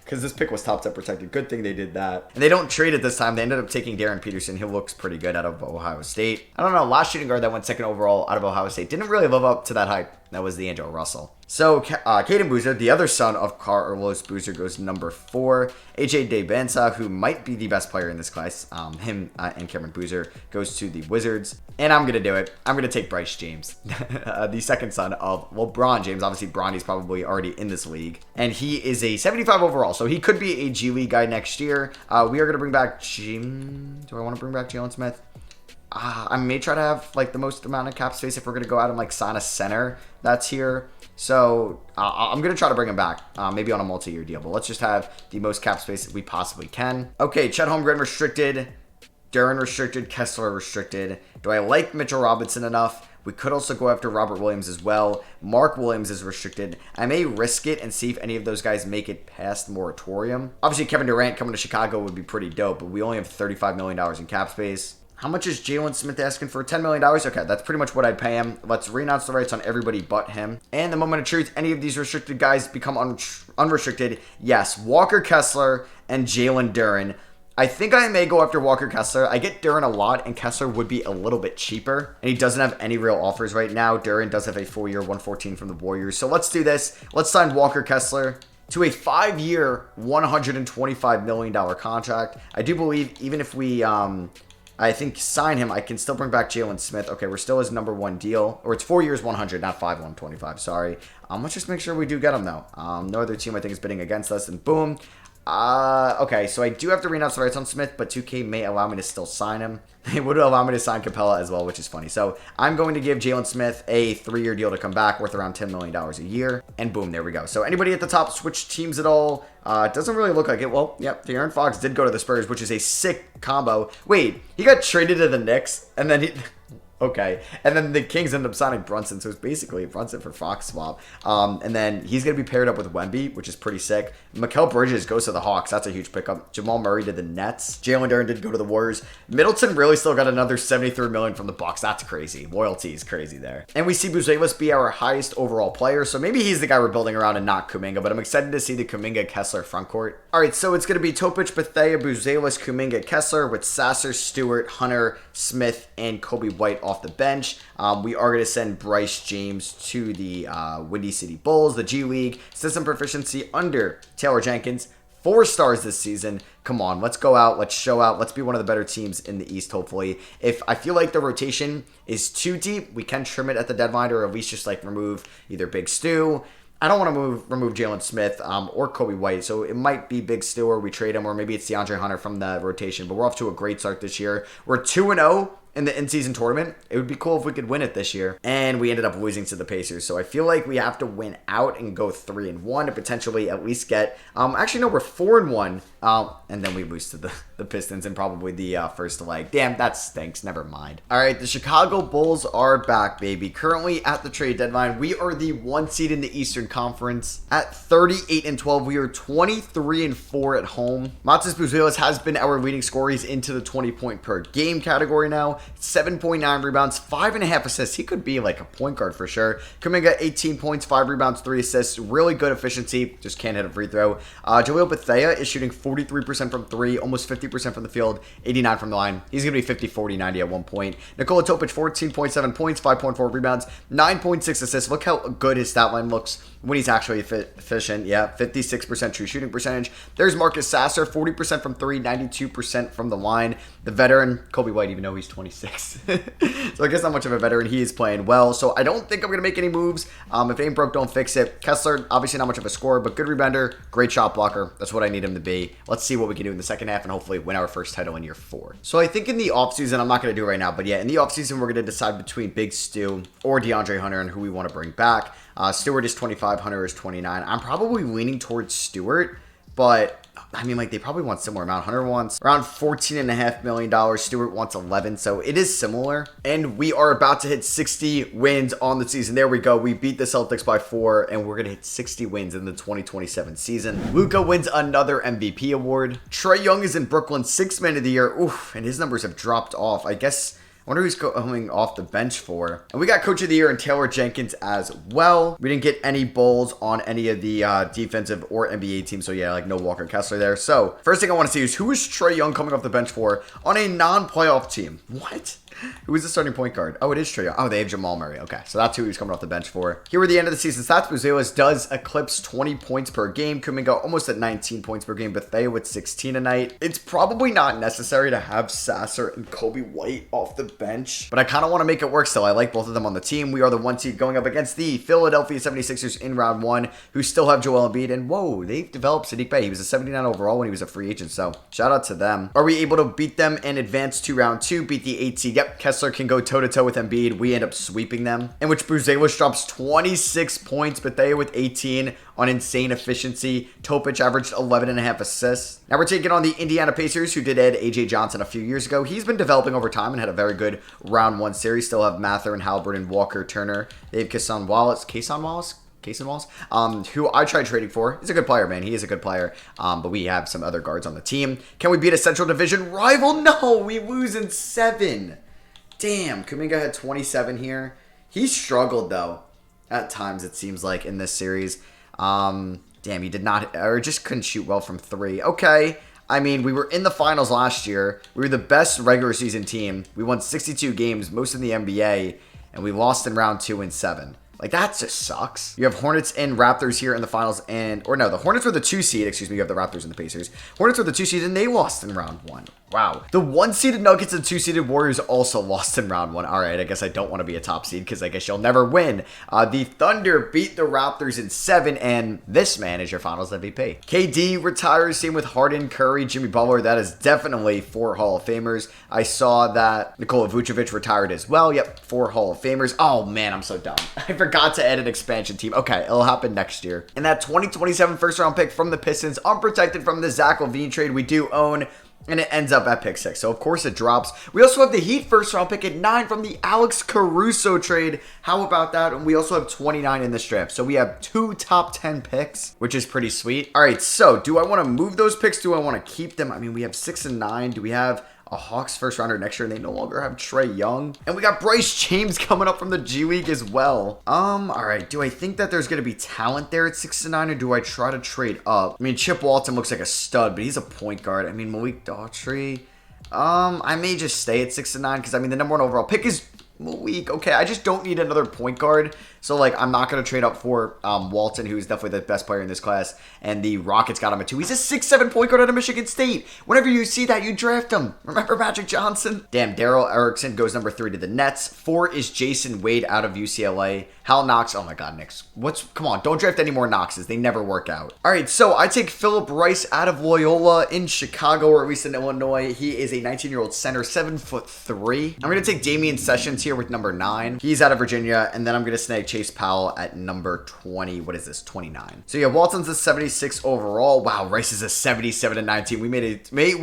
because this pick was top 10 protected. Good thing they did that. And they don't trade it this time. They ended up taking Darren Peterson. He looks pretty good out of Ohio State. I don't know, last shooting guard that went 2nd overall out of Ohio State didn't really live up to that hype. That was the Angelo Russell. So, Caden Boozer, the other son of Carlos Boozer, goes number 4. AJ DeBensa, who might be the best player in this class, and Cameron Boozer, goes to the Wizards. And I'm going to do it. I'm going to take Bryce James, the second son of, well, Bron James. Obviously, Bronny's probably already in this league. And he is a 75 overall, so he could be a G League guy next year. We are going to bring back Do I want to bring back Jalen Smith? I may try to have like the most amount of cap space if we're going to go out and like sign a center that's here. So I'm going to try to bring him back, maybe on a multi-year deal. But let's just have the most cap space that we possibly can. Okay, Chet Holmgren restricted. Duren restricted. Kessler restricted. Do I like Mitchell Robinson enough? We could also go after Robert Williams as well. Mark Williams is restricted. I may risk it and see if any of those guys make it past moratorium. Obviously, Kevin Durant coming to Chicago would be pretty dope, but we only have $35 million in cap space. How much is Jalen Smith asking for? $10 million? Okay, that's pretty much what I'd pay him. Let's renounce the rights on everybody but him. And the moment of truth, any of these restricted guys become unrestricted. Yes, Walker Kessler and Jalen Duren. I think I may go after Walker Kessler. I get Duren a lot, and Kessler would be a little bit cheaper. And he doesn't have any real offers right now. Duren does have a 4-year, 114 from the Warriors. So let's do this. Let's sign Walker Kessler to a 5-year, $125 million contract. I do believe even if we... I think sign him, I can still bring back Jalen Smith. Okay, we're still his number 1 deal. Or it's 4 years, 100, not 5, 125. Sorry. Let's just make sure we do get him, though. No other team, I think, is bidding against us. And boom. Okay, so I do have to renounce the rights on Smith, but 2K may allow me to still sign him. They would allow me to sign Capella as well, which is funny. So I'm going to give Jalen Smith a 3-year deal to come back worth around $10 million a year. And boom, there we go. So anybody at the top switch teams at all? It doesn't really look like it. Well, yep, De'Aaron Fox did go to the Spurs, which is a sick combo. Wait, he got traded to the Knicks, and then he... Okay, and then the Kings end up signing Brunson, so it's basically a Brunson for Fox swap. And then he's going to be paired up with Wemby, which is pretty sick. Mikal Bridges goes to the Hawks. That's a huge pickup. Jamal Murray to the Nets. Jalen Duren did go to the Warriors. Middleton really still got another $73 million from the Bucks. That's crazy. Loyalty is crazy there. And we see Buzelis be our highest overall player, so maybe he's the guy we're building around and not Kuminga, but I'm excited to see the Kuminga-Kessler frontcourt. All right, so it's going to be Topic, Bethea, Buzelis, Kuminga, Kessler with Sasser, Stewart, Hunter, Smith, and Kobe White off the bench. We are going to send Bryce James to the Windy City Bulls, the G League. System proficiency under Taylor Jenkins. 4 stars this season. Come on, let's go out. Let's show out. Let's be one of the better teams in the East, hopefully. If I feel like the rotation is too deep, we can trim it at the deadline or at least just like remove either Big Stu. I don't want to remove Jalen Smith or Kobe White, so it might be Big Stu or we trade him, or maybe it's DeAndre Hunter from the rotation. But we're off to a great start this year. We're 2-0 in the in-season tournament. It would be cool if we could win it this year. And we ended up losing to the Pacers. So I feel like we have to win out and go 3-1 to potentially at least get... actually, no, we're 4-1. And then we lose to the Pistons in probably the first leg. Damn, that stinks. Never mind. All right, the Chicago Bulls are back, baby. Currently at the trade deadline, we are the 1 seed in the Eastern Conference. At 38-12, we are 23-4 at home. Matas Buzelis has been our leading scorer. He's into the 20-point per game category now. 7.9 rebounds, 5.5 assists. He could be like a point guard for sure. Kuminga, 18 points, 5 rebounds, 3 assists. Really good efficiency. Just can't hit a free throw. Jaleel Bethea is shooting 43% from 3, almost 50% from the field, 89 from the line. He's going to be 50, 40, 90 at one point. Nikola Topic, 14.7 points, 5.4 rebounds, 9.6 assists. Look how good his stat line looks when he's actually efficient. Yeah, 56% true shooting percentage. There's Marcus Sasser, 40% from 3, 92% from the line. The veteran, Kobe White, even though he's 26. So I guess not much of a veteran. He is playing well. So I don't think I'm going to make any moves. If it ain't broke, don't fix it. Kessler, obviously not much of a scorer, but good rebounder, great shot blocker. That's what I need him to be. Let's see what we can do in the second half and hopefully win our first title in year 4. So I think in the offseason, I'm not going to do it right now, but yeah, in the offseason, we're going to decide between Big Stu or DeAndre Hunter and who we want to bring back. Stewart is 25, Hunter is 29. I'm probably leaning towards Stewart, but I mean, like, they probably want similar amount. Hunter wants around $14.5 million. Stewart wants 11, so it is similar. And we are about to hit 60 wins on the season. There we go. We beat the Celtics by 4, and we're going to hit 60 wins in the 2027 season. Luka wins another MVP award. Trae Young is in Brooklyn, 6th man of the year. Oof, and his numbers have dropped off. I guess... wonder who's coming off the bench for. And we got Coach of the Year and Taylor Jenkins as well. We didn't get any bowls on any of the defensive or NBA teams. So yeah, like no Walker Kessler there. So first thing I want to see is who is Trae Young coming off the bench for on a non-playoff team? What? Who is the starting point guard? Oh, it is Trae Young. Oh, they have Jamal Murray. Okay, so that's who he's coming off the bench for. Here were the end of the season stats. Buzelis does eclipse 20 points per game. Kuminga almost at 19 points per game. Bethea with 16 a night. It's probably not necessary to have Sasser and Kobe White off the bench, but I kind of want to make it work still. I like both of them on the team. We are the 1 seed going up against the Philadelphia 76ers in round 1, who still have Joel Embiid. And whoa, they've developed Saddiq Bey. He was a 79 overall when he was a free agent, so shout out to them. Are we able to beat them and advance to round 2? Beat the 8 seed. Yep, Kessler can go toe-to-toe with Embiid. We end up sweeping them, in which Buzelis drops 26 points, Bethea with 18 on insane efficiency. Topic averaged 11.5 assists. Now we're taking on the Indiana Pacers, who did add AJ Johnson a few years ago. He's been developing over time and had a very good round 1 series. Still have Mather and Halliburton, Walker, Turner. They have Kason Wallace, who I tried trading for. He's a good player, man. He is a good player. But we have some other guards on the team. Can we beat a Central Division rival? No, we lose in 7. Damn, Kuminga had 27 here. He struggled, though, at times, it seems like, in this series. Damn, he did not, or just couldn't shoot well from 3. Okay, I mean, we were in the finals last year. We were the best regular season team. We won 62 games, most in the NBA, and we lost in round 2 in 7. Like, that just sucks. You have Hornets and Raptors here in the finals, or no, the Hornets were the 2 seed, excuse me, you have the Raptors and the Pacers. Hornets were the 2 seed, and they lost in round 1. Wow. The 1-seeded Nuggets and 2-seeded Warriors also lost in round 1. All right, I guess I don't want to be a top seed because I guess you'll never win. The Thunder beat the Raptors in 7, and this man is your finals MVP. KD retires, same with Harden, Curry, Jimmy Butler. That is definitely 4 Hall of Famers. I saw that Nikola Vucevic retired as well. Yep, 4 Hall of Famers. Oh, man, I'm so dumb. I forgot to add an expansion team. Okay, it'll happen next year. And that 2027 first-round pick from the Pistons, unprotected from the Zach LaVine trade, we do own, and it ends up at pick 6. So, of course, it drops. We also have the Heat first-round pick at 9 from the Alex Caruso trade. How about that? And we also have 29 in this draft. So, we have 2 top 10 picks, which is pretty sweet. All right, so do I want to move those picks? Do I want to keep them? I mean, we have 6 and 9. Do we have a Hawks first rounder next year, and they no longer have Trae Young? And we got Bryce James coming up from the G League as well. All right. Do I think that there's going to be talent there at 6 and 9, or do I try to trade up? I mean, Chip Walton looks like a stud, but he's a point guard. I mean, Malik Daughtry. I may just stay at 6 and 9 because I mean the number 1 overall pick is Malik. Okay, I just don't need another point guard. So, like, I'm not going to trade up for Walton, who's definitely the best player in this class. And the Rockets got him at 2. He's a 6'7" point guard out of Michigan State. Whenever you see that, you draft him. Remember Magic Johnson? Damn, Daryl Erickson goes number 3 to the Nets. 4 is Jason Wade out of UCLA. Hal Knox. Oh, my God, Knicks. Come on, don't draft any more Knoxes. They never work out. All right, so I take Philip Rice out of Loyola in Chicago, or at least in Illinois. He is a 19-year-old center, 7'3". I'm going to take Damian Sessions here with number 9. He's out of Virginia, and then I'm going to snag Chase Powell at number 20. What is this? 29. So yeah, Walton's a 76 overall. Wow, Rice is a 77 and 19. We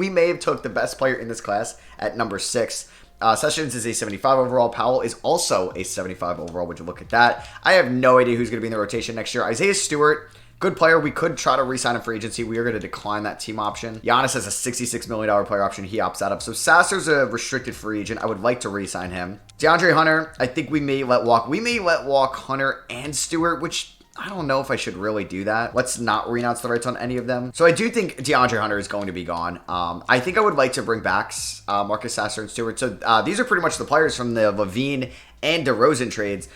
may have took the best player in this class at number 6. Sessions is a 75 overall. Powell is also a 75 overall. Would you look at that? I have no idea who's going to be in the rotation next year. Isaiah Stewart, good player. We could try to re-sign him for agency. We are going to decline that team option. Giannis has a $66 million player option. He opts out of. So Sasser's a restricted free agent. I would like to re-sign him. DeAndre Hunter, I think we may let walk. We may let walk Hunter and Stewart, which I don't know if I should really do that. Let's not renounce the rights on any of them. So I do think DeAndre Hunter is going to be gone. I think I would like to bring back Marcus Sasser and Stewart. So these are pretty much the players from the LaVine and DeRozan trades.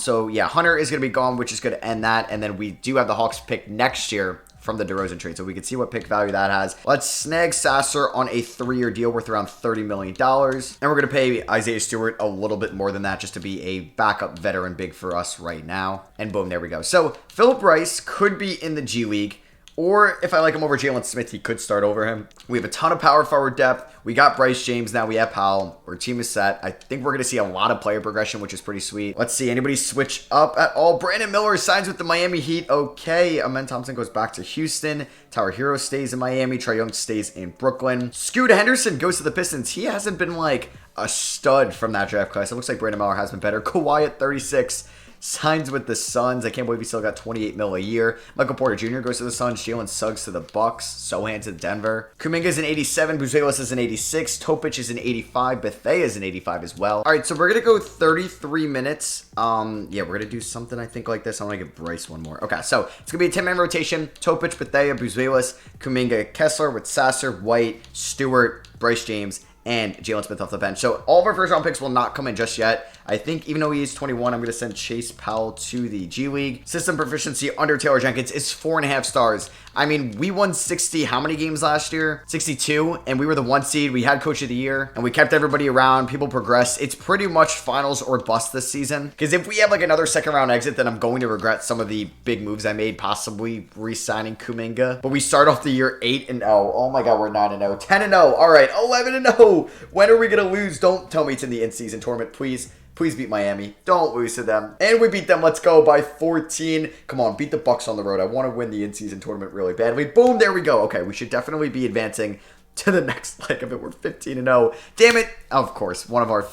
So yeah, Hunter is going to be gone, which is going to end that. And then we do have the Hawks pick next year from the DeRozan trade, so we can see what pick value that has. Let's snag Sasser on a 3-year deal worth around $30 million. And we're going to pay Isaiah Stewart a little bit more than that just to be a backup veteran big for us right now. And boom, there we go. So Philip Rice could be in the G League. Or if I like him over Jalen Smith, he could start over him. We have a ton of power forward depth. We got Bryce James. Now we have Powell. Our team is set. I think we're going to see a lot of player progression, which is pretty sweet. Let's see. Anybody switch up at all? Brandon Miller signs with the Miami Heat. Okay. Amen Thompson goes back to Houston. Tyler Hero stays in Miami. Trae Young stays in Brooklyn. Scoot Henderson goes to the Pistons. He hasn't been like a stud from that draft class. It looks like Brandon Miller has been better. Kawhi at 36. signs with the Suns. I can't believe he still got $28 million a year. Michael Porter Jr. goes to the Suns. Jalen Suggs to the Bucks. Sohan to Denver. Kuminga's an 87. Buzelis is an 86. Topic is an 85. Bethea is an 85 as well. All right, so we're going to go 33 minutes. Yeah, we're going to do something, I think, like this. I want to give Bryce one more. Okay, so it's going to be a 10-man rotation. Topic, Bethea, Buzelis, Kuminga, Kessler with Sasser, White, Stewart, Bryce James, and Jalen Smith off the bench. So all of our first round picks will not come in just yet. I think even though he is 21, I'm going to send Chase Powell to the G League. System proficiency under Taylor Jenkins is 4.5 stars. I mean, we won 60, how many games last year? 62, and we were the 1 seed. We had Coach of the Year, and we kept everybody around. People progressed. It's pretty much finals or bust this season. Because if we have like another second round exit, then I'm going to regret some of the big moves I made, possibly re-signing Kuminga. But we start off the year 8-0. Oh my God, we're 9-0. 10-0. All right, 11-0. When are we going to lose? Don't tell me it's in the in-season tournament, please. Please beat Miami. Don't lose to them. And we beat them. Let's go by 14. Come on, beat the Bucks on the road. I want to win the in-season tournament really badly. Boom, there we go. Okay, we should definitely be advancing to the next leg of it. We're 15-0. Damn it. Of course, one of our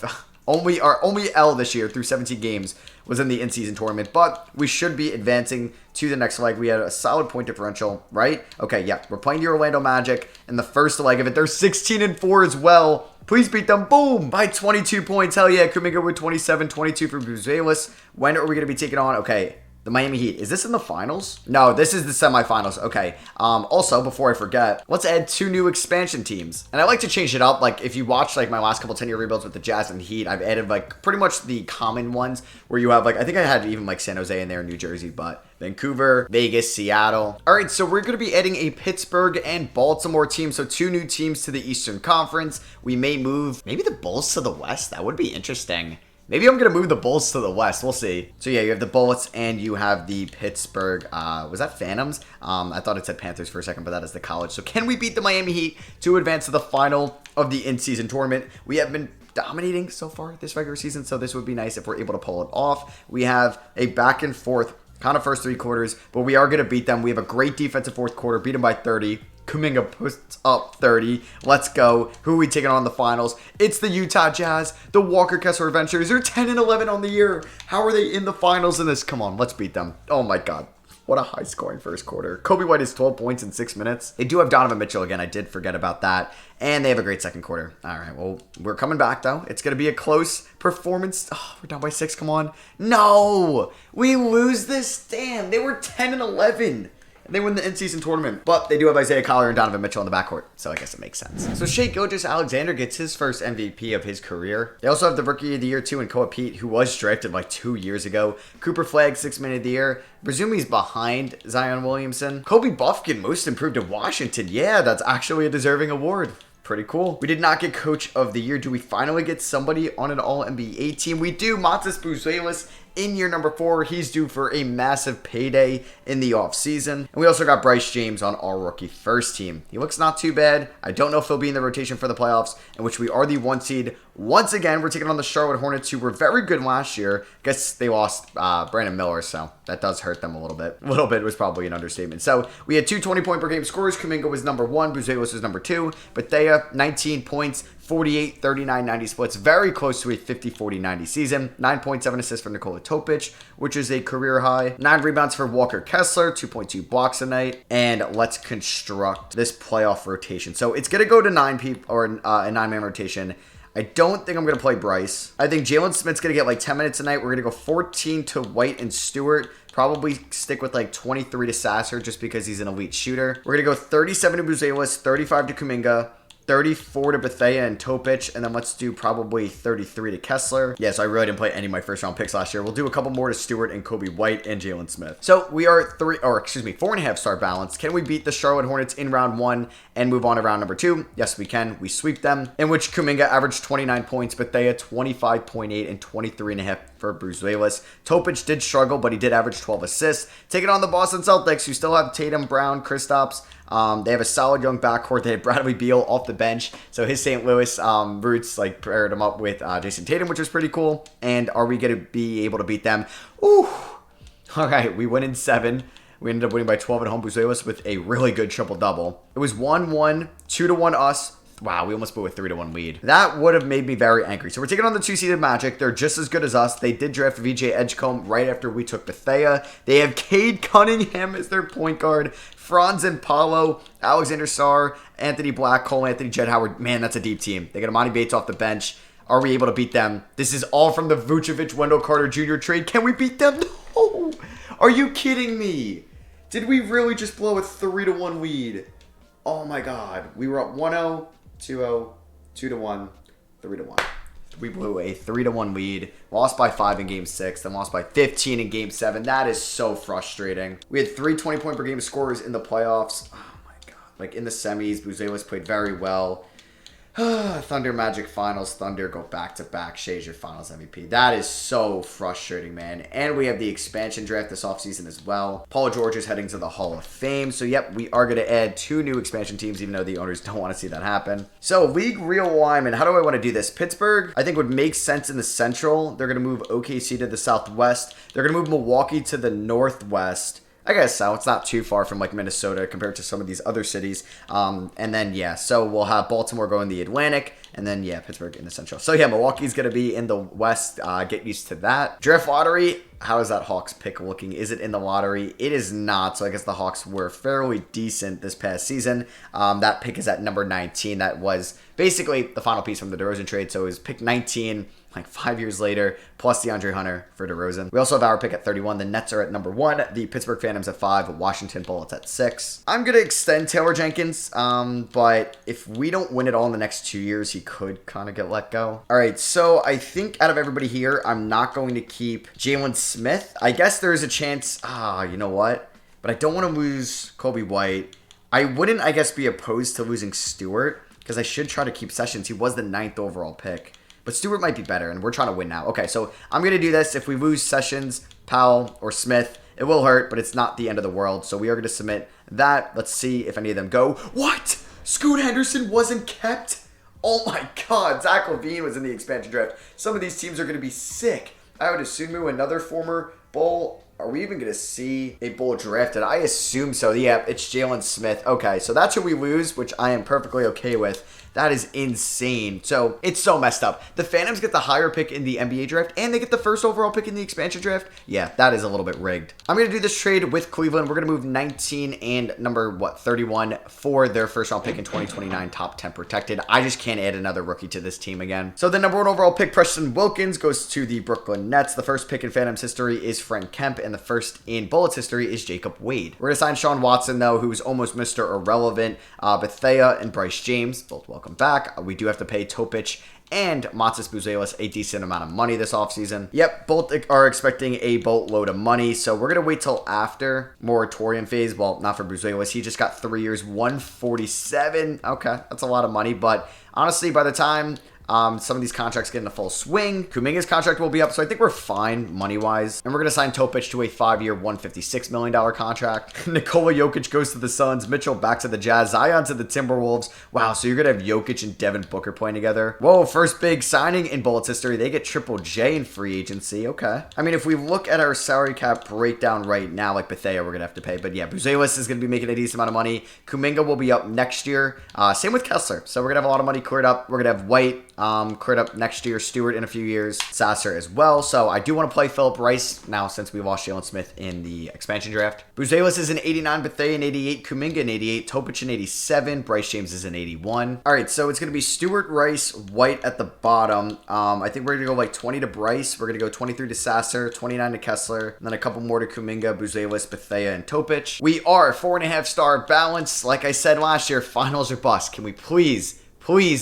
only L this year through 17 games was in the in-season tournament, but we should be advancing to the next leg. We had a solid point differential, right? Okay, yeah, we're playing the Orlando Magic in the first leg of it. They're 16-4 as well. Please beat them. Boom. By 22 points. Hell yeah. Kuminga with 27, 22 for Buzelis. When are we going to be taking on? Okay. The Miami Heat. Is this in the finals? No, this is the semifinals. Okay. Also, before I forget, let's add 2 new expansion teams. And I like to change it up. Like, if you watch, like, my last couple 10-year rebuilds with the Jazz and Heat, I've added, like, pretty much the common ones where you have, like, I think I had even, like, San Jose in there, New Jersey, but Vancouver, Vegas, Seattle. All right, so we're going to be adding a Pittsburgh and Baltimore team. So 2 new teams to the Eastern Conference. We may move maybe the Bulls to the West. That would be interesting. Maybe I'm going to move the Bulls to the West. We'll see. So, yeah, you have the Bullets and you have the Pittsburgh. Was that Phantoms? I thought it said Panthers for a second, but that is the college. So, can we beat the Miami Heat to advance to the final of the in-season tournament? We have been dominating so far this regular season, so this would be nice if we're able to pull it off. We have a back and forth kind of first 3 quarters, but we are going to beat them. We have a great defensive fourth quarter, beat them by 30. Kuminga puts up 30. Let's go. Who are we taking on in the finals? It's the Utah Jazz, the Walker Kessler Adventurers. They're 10-11 on the year. How are they in the finals in this? Come on, let's beat them. Oh my God. What a high-scoring first quarter. Kobe White has 12 points in 6 minutes. They do have Donovan Mitchell again. I did forget about that. And they have a great second quarter. All right, well, we're coming back, though. It's going to be a close performance. Oh, we're down by 6. Come on. No! We lose this. Damn, they were 10-11. They win the in-season tournament. But they do have Isaiah Collier and Donovan Mitchell in the backcourt, so I guess it makes sense. So Shai Gilgeous-Alexander gets his first MVP of his career. They also have the Rookie of the Year, too, in Koa Pete, who was drafted like 2 years ago. Cooper Flagg, 6th Man of the Year. Presume he's behind Zion Williamson. Kobe Buffkin, Most Improved in Washington. Yeah, that's actually a deserving award. Pretty cool. We did not get Coach of the Year. Do we finally get somebody on an All-NBA team? We do. Montes Buzelis in year number 4. He's due for a massive payday in the offseason. And we also got Bryce James on our rookie first team. He looks not too bad. I don't know if he'll be in the rotation for the playoffs, in which we are the 1 seed. Once again, we're taking on the Charlotte Hornets, who were very good last year. Guess they lost Brandon Miller, so that does hurt them a little bit. A little bit was probably an understatement. So we had 2 20-point per game scorers. Kuminga was number 1. Buzelis was number 2. Bethea, 19 points. 48, 39, 90 splits. Very close to a 50, 40, 90 season. 9.7 assists for Nikola Topic, which is a career high. 9 rebounds for Walker Kessler. 2.2 blocks a night. And let's construct this playoff rotation. So it's going to go to 9 people, or a 9-man rotation. I don't think I'm going to play Bryce. I think Jalen Smith's going to get like 10 minutes a night. We're going to go 14 to White and Stewart. Probably stick with like 23 to Sasser just because he's an elite shooter. We're going to go 37 to Buzelis, 35 to Kuminga, 34 to Bethea and Topic, and then let's do probably 33 to Kessler. Yeah, so I really didn't play any of my first round picks last year. We'll do a couple more to Stewart and Kobe White and Jalen Smith. So we are 4.5 star balance. Can we beat the Charlotte Hornets in round 1 and move on to round number 2? Yes, we can. We sweep them, in which Kuminga averaged 29 points, Bethea 25.8 and 23.5 for Buzelis. Topic did struggle, but he did average 12 assists. Taking on the Boston Celtics, who still have Tatum, Brown, Kristaps. They have a solid young backcourt. They had Bradley Beal off the bench. So his St. Louis roots like paired him up with Jason Tatum, which was pretty cool. And are we going to be able to beat them? Ooh. All right, we win in 7. We ended up winning by 12 at home. Buzelis with a really good triple-double. It was 1-1, 2-1 us, Wow, we almost blew a 3-1 lead. That would have made me very angry. So we're taking on the 2-seeded Magic. They're just as good as us. They did draft VJ Edgecombe right after we took Bethea. They have Cade Cunningham as their point guard. Franz and Paulo, Alexander Sarr, Anthony Black, Cole Anthony, Jed Howard. Man, that's a deep team. They got Amani Bates off the bench. Are we able to beat them? This is all from the Vucevic Wendell Carter Jr. trade. Can we beat them? No. Are you kidding me? Did we really just blow a 3-1 lead? Oh my God. We were up 1-0, 2-0, 2-1, 3-1. We blew a 3-1 lead, lost by 5 in Game 6, then lost by 15 in Game 7. That is so frustrating. We had 3 20-point per game scorers in the playoffs. Oh my God. Like in the semis, Buzelis played very well. Thunder Magic Finals. Thunder go back-to-back. Shay's your Finals MVP. That is so frustrating, man. And we have the expansion draft this offseason as well. Paul George is heading to the Hall of Fame. So, yep, we are going to add 2 new expansion teams, even though the owners don't want to see that happen. So, League Realignment. How do I want to do this? Pittsburgh, I think, would make sense in the Central. They're going to move OKC to the Southwest. They're going to move Milwaukee to the Northwest. I guess so. It's not too far from like Minnesota compared to some of these other cities. And then, yeah, so we'll have Baltimore go in the Atlantic. And then, yeah, Pittsburgh in the Central. So, yeah, Milwaukee's going to be in the West. Get used to that. Draft lottery. How is that Hawks pick looking? Is it in the lottery? It is not. So, I guess the Hawks were fairly decent this past season. That pick is at number 19. That was basically the final piece from the DeRozan trade. So, it was pick 19. Like 5 years later, plus DeAndre Hunter for DeRozan. We also have our pick at 31. The Nets are at number 1. The Pittsburgh Phantoms at 5. Washington Bullets at 6. I'm going to extend Taylor Jenkins, but if we don't win it all in the next 2 years, he could kind of get let go. All right, so I think out of everybody here, I'm not going to keep Jalen Smith. I guess there is a chance, you know what? But I don't want to lose Kobe White. I wouldn't, I guess, be opposed to losing Stewart, because I should try to keep Sessions. He was the 9th overall pick. But Stewart might be better, and we're trying to win now. Okay, so I'm going to do this. If we lose Sessions, Powell, or Smith, it will hurt, but it's not the end of the world. So we are going to submit that. Let's see if any of them go. What? Scoot Henderson wasn't kept? Oh my God. Zach LaVine was in the expansion draft. Some of these teams are going to be sick. I would assume another former Bull. Are we even going to see a Bull drafted? I assume so. Yeah, it's Jalen Smith. Okay, so that's who we lose, which I am perfectly okay with. That is insane. So, it's so messed up. The Phantoms get the higher pick in the NBA draft, and they get the first overall pick in the expansion draft. Yeah, that is a little bit rigged. I'm going to do this trade with Cleveland. We're going to move 19 and number, 31 for their first round pick in 2029, top 10 protected. I just can't add another rookie to this team again. So, the number 1 overall pick, Preston Wilkins, goes to the Brooklyn Nets. The first pick in Phantoms history is Frank Kemp, and the first in Bullets history is Jacob Wade. We're going to sign Sean Watson, though, who's almost Mr. Irrelevant. Bethea and Bryce James, both welcome back. We do have to pay Topic and Matsas Buzelis a decent amount of money this offseason. Yep, both are expecting a boatload of money, so we're going to wait till after moratorium phase. Well, not for Buzelis. He just got 3 years, 147. Okay, that's a lot of money, but honestly, by the time some of these contracts get in a full swing, Kuminga's contract will be up, so I think we're fine money-wise. And we're going to sign Topic to a 5-year, $156 million contract. Nikola Jokic goes to the Suns. Mitchell back to the Jazz. Zion to the Timberwolves. Wow, so you're going to have Jokic and Devin Booker playing together. Whoa, first big signing in Bullets history. They get Triple J in free agency. Okay. I mean, if we look at our salary cap breakdown right now, like Bethea, we're going to have to pay. But yeah, Buzelis is going to be making a decent amount of money. Kuminga will be up next year. Same with Kessler. So we're going to have a lot of money cleared up. We're going to have White cleared up next year, Stewart in a few years, Sasser as well. So I do want to play Philip Rice now since we lost Jalen Smith in the expansion draft. Buzelis is an 89, Bethea an 88, Kuminga an 88, Topic an 87, Bryce James is an 81. All right, so it's going to be Stewart, Rice, White at the bottom. I think we're going to go like 20 to Bryce. We're going to go 23 to Sasser, 29 to Kessler, and then a couple more to Kuminga, Buzelis, Bethea, and Topic. We are 4.5-star balance. Like I said last year, finals or bust. Can we please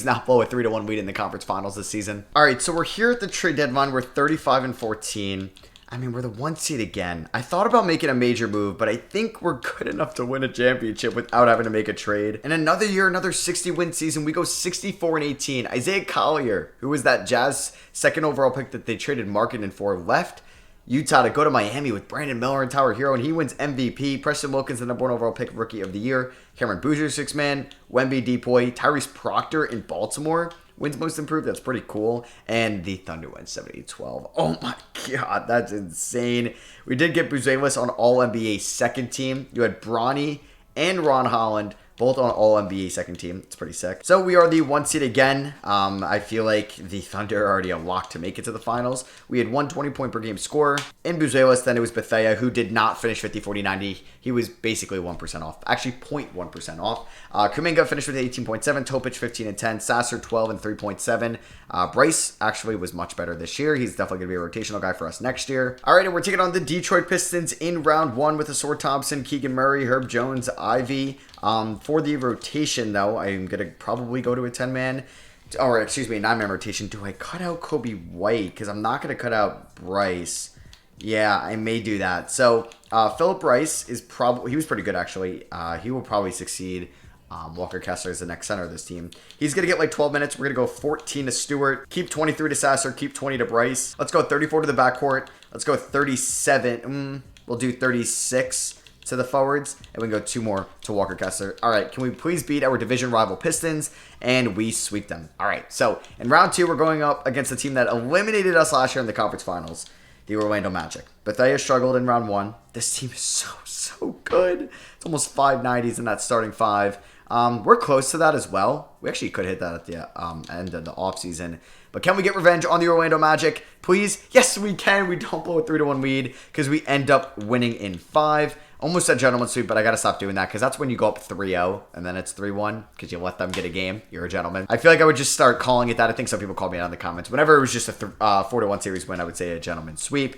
not blow a 3-1 lead in the conference finals this season? All right, so we're here at the trade deadline. We're 35-14. I mean, we're the 1 seed again. I thought about making a major move, but I think we're good enough to win a championship without having to make a trade. And another year, another 60-win season, we go 64-18. Isaiah Collier, who was that Jazz second overall pick that they traded Markkanen for, left Utah to go to Miami with Brandon Miller and Tyler Hero, and he wins MVP. Preston Wilkins, the number 1 overall pick, Rookie of the Year. Cameron Boozer, 6-man. Wemby, Depoy. Tyrese Proctor in Baltimore wins Most Improved. That's pretty cool. And the Thunder wins 78-12. Oh my God, that's insane. We did get Buzelis on All-NBA second team. You had Bronny and Ron Holland both on all NBA second team. It's pretty sick. So we are the 1 seed again. I feel like the Thunder are already a lock to make it to the finals. We had 120 point per game score in Buzelis. Then it was Bethea, who did not finish 50, 40, 90. He was basically 1% off, actually 0.1% off. Kuminga finished with 18.7, Topic 15 and 10, Sasser 12 and 3.7. Bryce actually was much better this year. He's definitely going to be a rotational guy for us next year. All right, and we're taking on the Detroit Pistons in round 1 with Asor Thompson, Keegan Murray, Herb Jones, Ivy. For the rotation, though, I'm going to probably go to a 10-man, or excuse me, a 9-man rotation. Do I cut out Kobe White? Because I'm not going to cut out Bryce. Yeah, I may do that. So, Philip Bryce is probably, he was pretty good, actually. He will probably succeed. Walker Kessler is the next center of this team. He's going to get like 12 minutes. We're going to go 14 to Stewart. Keep 23 to Sasser. Keep 20 to Bryce. Let's go 34 to the backcourt. Let's go 37. We'll do 36 to the forwards. And we can go 2 more to Walker Kessler. All right. Can we please beat our division rival Pistons? And we sweep them. All right. So in round 2, we're going up against the team that eliminated us last year in the conference finals, the Orlando Magic. Bethea struggled in round 1. This team is so good. It's almost 590s in that starting 5. We're close to that as well. We actually could hit that at the end of the offseason. But can we get revenge on the Orlando Magic? Please? Yes, we can. We don't blow a 3-1 lead because we end up winning in 5. Almost a gentleman sweep, but I got to stop doing that because that's when you go up 3-0 and then it's 3-1 because you let them get a game. You're a gentleman. I feel like I would just start calling it that. I think some people called me out in the comments. Whenever it was just a 4-1 series win, I would say a gentleman sweep.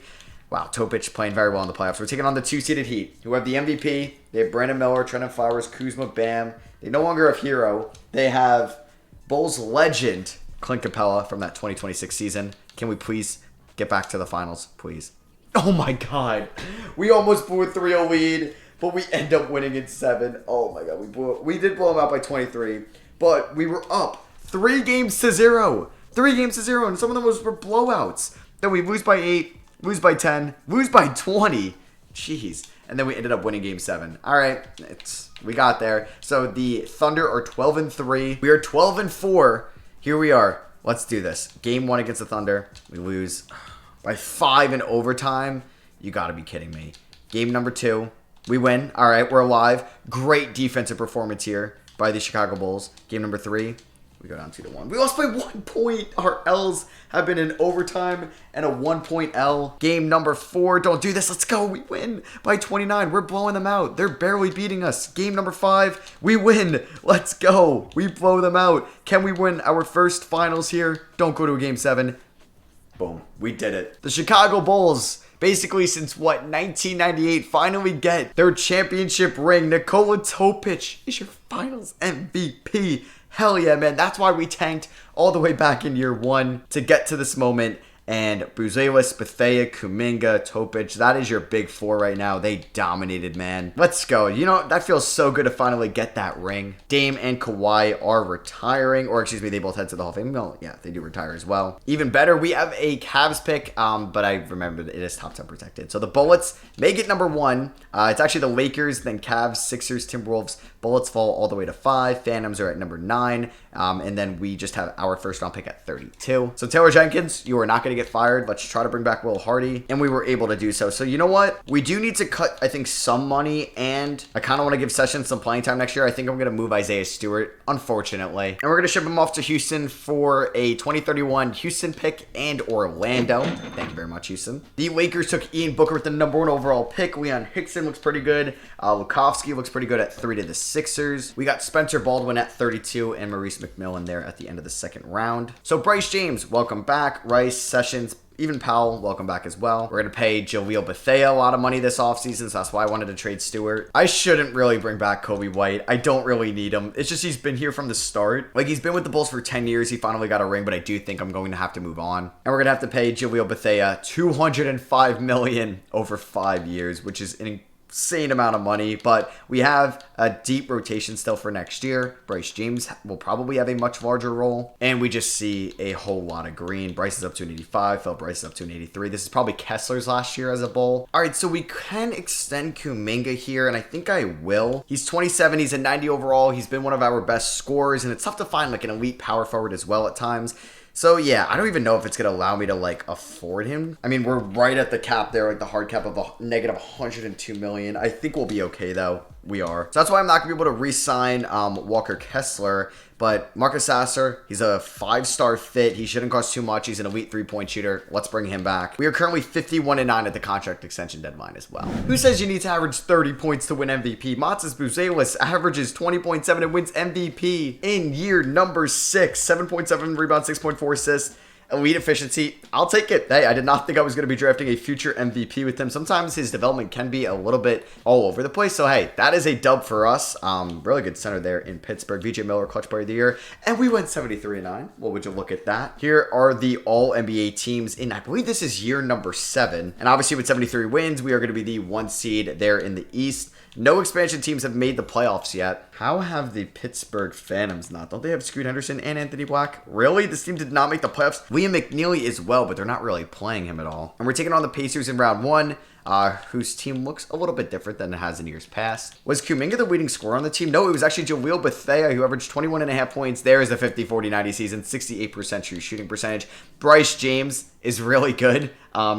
Wow, Topic playing very well in the playoffs. We're taking on the 2-seeded Heat, who have the MVP. They have Brandon Miller, Trenton Flowers, Kuzma, Bam. They no longer have Hero. They have Bulls legend Clint Capella from that 2026 season. Can we please get back to the finals, please? Oh my God. We almost blew a 3-0 lead, but we end up winning in 7. Oh my God, we did blow them out by 23, but we were up 3 games to 0. 3 games to 0, and some of them were blowouts. Then we lose by 8, lose by 10, lose by 20. Jeez. And then we ended up winning game 7. All right, we got there. So the Thunder are 12-3. We are 12-4. Here we are. Let's do this. Game 1 against the Thunder. We lose by 5 in overtime. You got to be kidding me. Game number 2. We win. All right, we're alive. Great defensive performance here by the Chicago Bulls. Game number 3. We go down 2-1. We lost by 1 point. Our L's have been in overtime and a 1-point L. Game number 4. Don't do this. Let's go. We win by 29. We're blowing them out. They're barely beating us. Game number 5. We win. Let's go. We blow them out. Can we win our first finals here? Don't go to a game 7. Boom. We did it. The Chicago Bulls, basically since, 1998, finally get their championship ring. Nikola Topic is your finals MVP. Hell yeah, man. That's why we tanked all the way back in year 1 to get to this moment. And Buzelis, Bethea, Kuminga, Topic, that is your big 4 right now. They dominated, man. Let's go. You know, that feels so good to finally get that ring. Dame and Kawhi are retiring, or excuse me, they both head to the Hall of Fame. Well, yeah, they do retire as well. Even better, we have a Cavs pick, but I remembered it is top 10 protected. So the Bullets make it number 1. It's actually the Lakers, then Cavs, Sixers, Timberwolves. Bullets fall all the way to 5. Phantoms are at number 9. And then we just have our first round pick at 32. So Taylor Jenkins, you are not going to get fired. Let's try to bring back Will Hardy. And we were able to do so. So you know what? We do need to cut, I think, some money. And I kind of want to give Sessions some playing time next year. I think I'm going to move Isaiah Stewart, unfortunately. And we're going to ship him off to Houston for a 2031 Houston pick and Orlando. Thank you very much, Houston. The Lakers took Ian Booker with the number 1 overall pick. Leon Hickson looks pretty good. Lukovsky looks pretty good at 3 to the Sixers. We got Spencer Baldwin at 32 and Maurice McMillan there at the end of the second round. So Bryce James, welcome back. Rice, Sessions, even Powell, welcome back as well. We're going to pay Jaleel Bethea a lot of money this offseason, so that's why I wanted to trade Stewart. I shouldn't really bring back Kobe White. I don't really need him. It's just he's been here from the start. Like, he's been with the Bulls for 10 years. He finally got a ring, but I do think I'm going to have to move on. And we're going to have to pay Jaleel Bethea $205 million over 5 years, which is an insane amount of money, but we have a deep rotation still for next year. Bryce James will probably have a much larger role, and we just see a whole lot of green. Bryce is up to an 85, Phil Bryce is up to an 83. This is probably Kessler's last year as a Bull. All right, so we can extend Kuminga here, and I think I will. He's 27, he's a 90 overall. He's been one of our best scorers, and it's tough to find like an elite power forward as well at times. So yeah, I don't even know if it's going to allow me to like afford him. I mean, we're right at the cap there, like the hard cap of a negative 102 million. I think we'll be okay though. We are. So that's why I'm not going to be able to re-sign Walker Kessler. But Marcus Sasser, he's a 5-star fit. He shouldn't cost too much. He's an elite 3-point shooter. Let's bring him back. We are currently 51-9 at the contract extension deadline as well. Who says you need to average 30 points to win MVP? Matas Buzelis averages 20.7 and wins MVP in year number 6. 7.7 rebounds, 6.4 assists. Elite efficiency. I'll take it. Hey, I did not think I was going to be drafting a future MVP with him. Sometimes his development can be a little bit all over the place. So, hey, that is a dub for us. Really good center there in Pittsburgh. VJ Miller, clutch player of the year. And we went 73-9. Well, would you look at that? Here are the all-NBA teams in, I believe this is year number 7. And obviously with 73 wins, we are going to be the 1 seed there in the East. No expansion teams have made the playoffs yet. How have the Pittsburgh Phantoms not? Don't they have Scoot Henderson and Anthony Black? Really? This team did not make the playoffs? Liam McNeely as well, but they're not really playing him at all. And we're taking on the Pacers in round 1. Whose team looks a little bit different than it has in years past. Was Kuminga the leading scorer on the team? No, it was actually Jaleel Bethea, who averaged 21.5 points. There is a 50-40-90 season, 68% true shooting percentage. Bryce James is really good.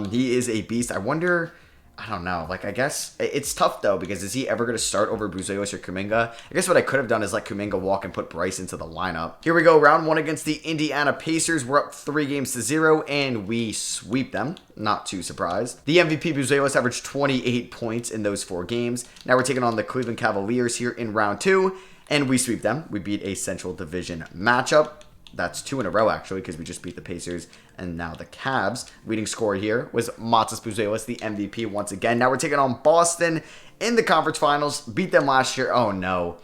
He is a beast. I wonder... I don't know. Like, I guess it's tough, though, because is he ever going to start over Buzelis or Kuminga? I guess what I could have done is let Kuminga walk and put Bryce into the lineup. Here we go. Round 1 against the Indiana Pacers. We're up 3-0, and we sweep them. Not too surprised. The MVP Buzelis averaged 28 points in those 4 games. Now we're taking on the Cleveland Cavaliers here in round 2, and we sweep them. We beat a Central Division matchup. That's 2 in a row, actually, because we just beat the Pacers and now the Cavs. Leading scorer here was Matas Buzelis, the MVP once again. Now we're taking on Boston in the conference finals. Beat them last year. Oh, no.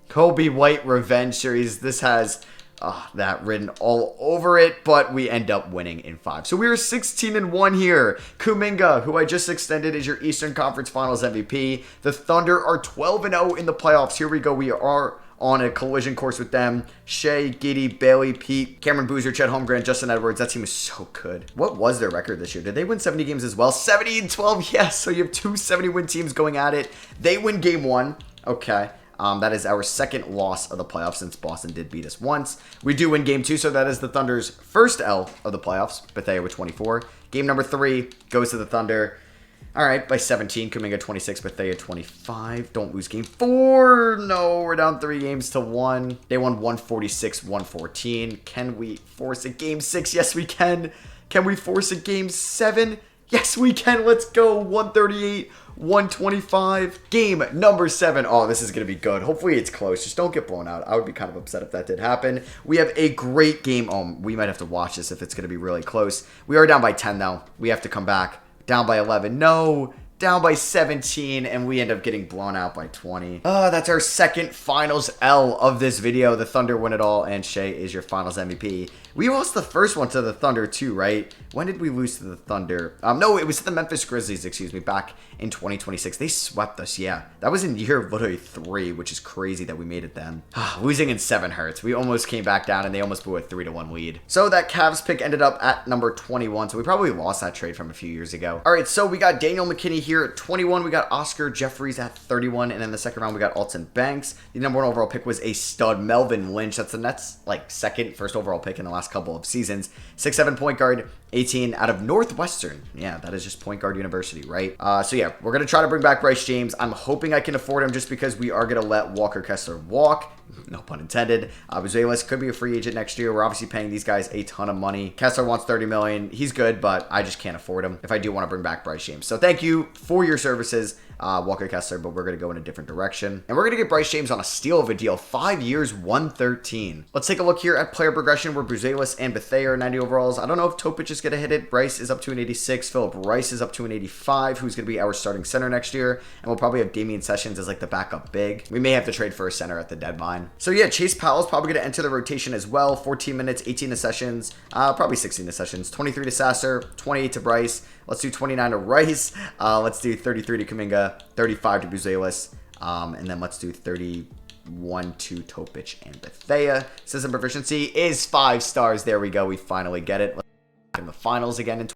Kobe White Revenge Series. This has that written all over it, but we end up winning in 5. So we are 16-1 here. Kuminga, who I just extended, is your Eastern Conference Finals MVP. The Thunder are 12-0 in the playoffs. Here we go. We are on a collision course with them. Shea, Giddey, Bailey, Pete, Cameron Boozer, Chet Holmgren, Justin Edwards. That team is so good. What was their record this year? Did they win 70 games as well? 70-12, yes. So you have 2 70-win teams going at it. They win game 1. Okay. That is our second loss of the playoffs since Boston did beat us once. We do win game 2, so that is the Thunder's first L of the playoffs. Bethea with 24. Game number 3 goes to the Thunder. All right, by 17, Kuminga 26, Bethea 25. Don't lose game 4. No, we're down 3-1. They won 146-114. Can we force a game 6? Yes, we can. Can we force a game 7? Yes, we can. Let's go. 138-125. Game number 7. Oh, this is going to be good. Hopefully it's close. Just don't get blown out. I would be kind of upset if that did happen. We have a great game. Oh, we might have to watch this if it's going to be really close. We are down by 10, though. We have to come back. Down by 11. No. Down by 17. And we end up getting blown out by 20. That's our second finals L of this video. The Thunder win it all. And Shea is your finals MVP. We lost the first one to the Thunder too, right? When did we lose to the Thunder? No, it was to the Memphis Grizzlies, excuse me, back in 2026. They swept us, yeah. That was in year literally 3, which is crazy that we made it then. Losing in 7 hurts. We almost came back down, and they almost blew a 3-1 lead. So that Cavs pick ended up at number 21, so we probably lost that trade from a few years ago. All right, so we got Daniel McKinney here at 21. We got Oscar Jeffries at 31, and in the second round, we got Alton Banks. The number 1 overall pick was a stud, Melvin Lynch. That's the Nets' first overall pick in the last couple of seasons. 6'7" point guard, 18 out of Northwestern. Yeah, that is just point guard university, right? So yeah, we're going to try to bring back Bryce James. I'm hoping I can afford him just because we are going to let Walker Kessler walk. No pun intended. Buzelis could be a free agent next year. We're obviously paying these guys a ton of money. Kessler wants $30 million. He's good, but I just can't afford him if I do want to bring back Bryce James. So thank you for your services, Walker Kessler, but we're going to go in a different direction. And we're going to get Bryce James on a steal of a deal. 5 years, 113. Let's take a look here at player progression where Buzelis and Bethea are 90 overalls. I don't know if Topic is going to hit it. Bryce is up to an 86. Philip Rice is up to an 85, who's going to be our starting center next year. And we'll probably have Damian Sessions as like the backup big. We may have to trade for a center at the deadline. So yeah, Chase Powell is probably going to enter the rotation as well. 14 minutes, 18 to Sessions, probably 16 to Sessions, 23 to Sasser, 28 to Bryce. Let's do 29 to Rice. Let's do 33 to Kuminga, 35 to Buzelis, and then let's do 31 to Topic and Bethea. System proficiency is 5 stars. There we go. We finally get it. Let's in the finals again in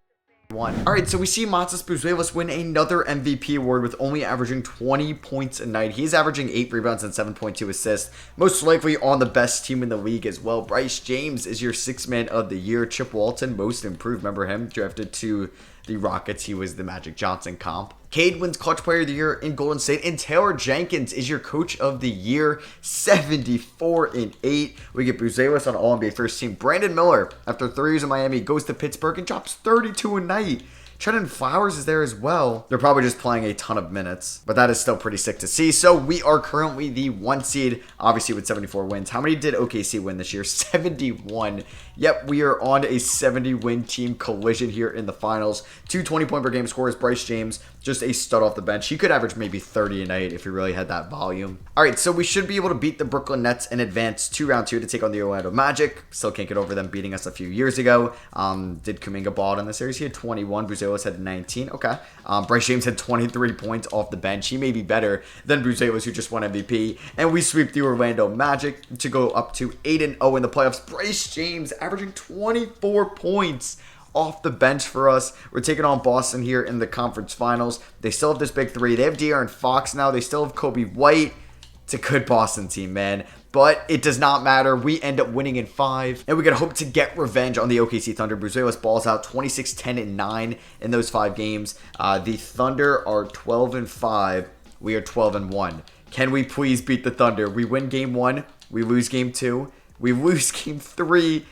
21. All right, so we see Matas Buzelis win another MVP award with only averaging 20 points a night. He's averaging 8 rebounds and 7.2 assists, most likely on the best team in the league as well. Bryce James is your 6th man of the year. Chip Walton, most improved. Remember him? Drafted to the Rockets. He was the Magic Johnson comp. Cade wins Clutch Player of the Year in Golden State, and Taylor Jenkins is your Coach of the Year, 74-8. We get Buzelis on All-NBA First Team. Brandon Miller, after 3 years in Miami, goes to Pittsburgh and drops 32 a night. Trenton Flowers is there as well. They're probably just playing a ton of minutes, but that is still pretty sick to see. So we are currently the 1 seed, obviously with 74 wins. How many did OKC win this year? 71. Yep, we are on a 70-win team collision here in the finals. 2 20-point per game scorers. Bryce James, just a stud off the bench. He could average maybe 30 a night if he really had that volume. All right, so we should be able to beat the Brooklyn Nets and advance to round 2 to take on the Orlando Magic. Still can't get over them beating us a few years ago. Did Kuminga ball out in the series? He had 21. Buzelis had 19. Okay. Bryce James had 23 points off the bench. He may be better than Buzelis, who just won MVP. And we sweep the Orlando Magic to go up to 8-0 in the playoffs. Bryce James averaging 24 points off the bench for us. We're taking on Boston here in the conference finals. They still have this big 3. They have De'Aaron Fox now. They still have Kobe White. It's a good Boston team, man. But it does not matter. We end up winning in 5. And we can hope to get revenge on the OKC Thunder. Buzelis balls out 26, 10, and 9 in those 5 games. The Thunder are 12-5. We are 12-1. Can we please beat the Thunder? We win game 1. We lose game 2. We lose game 3.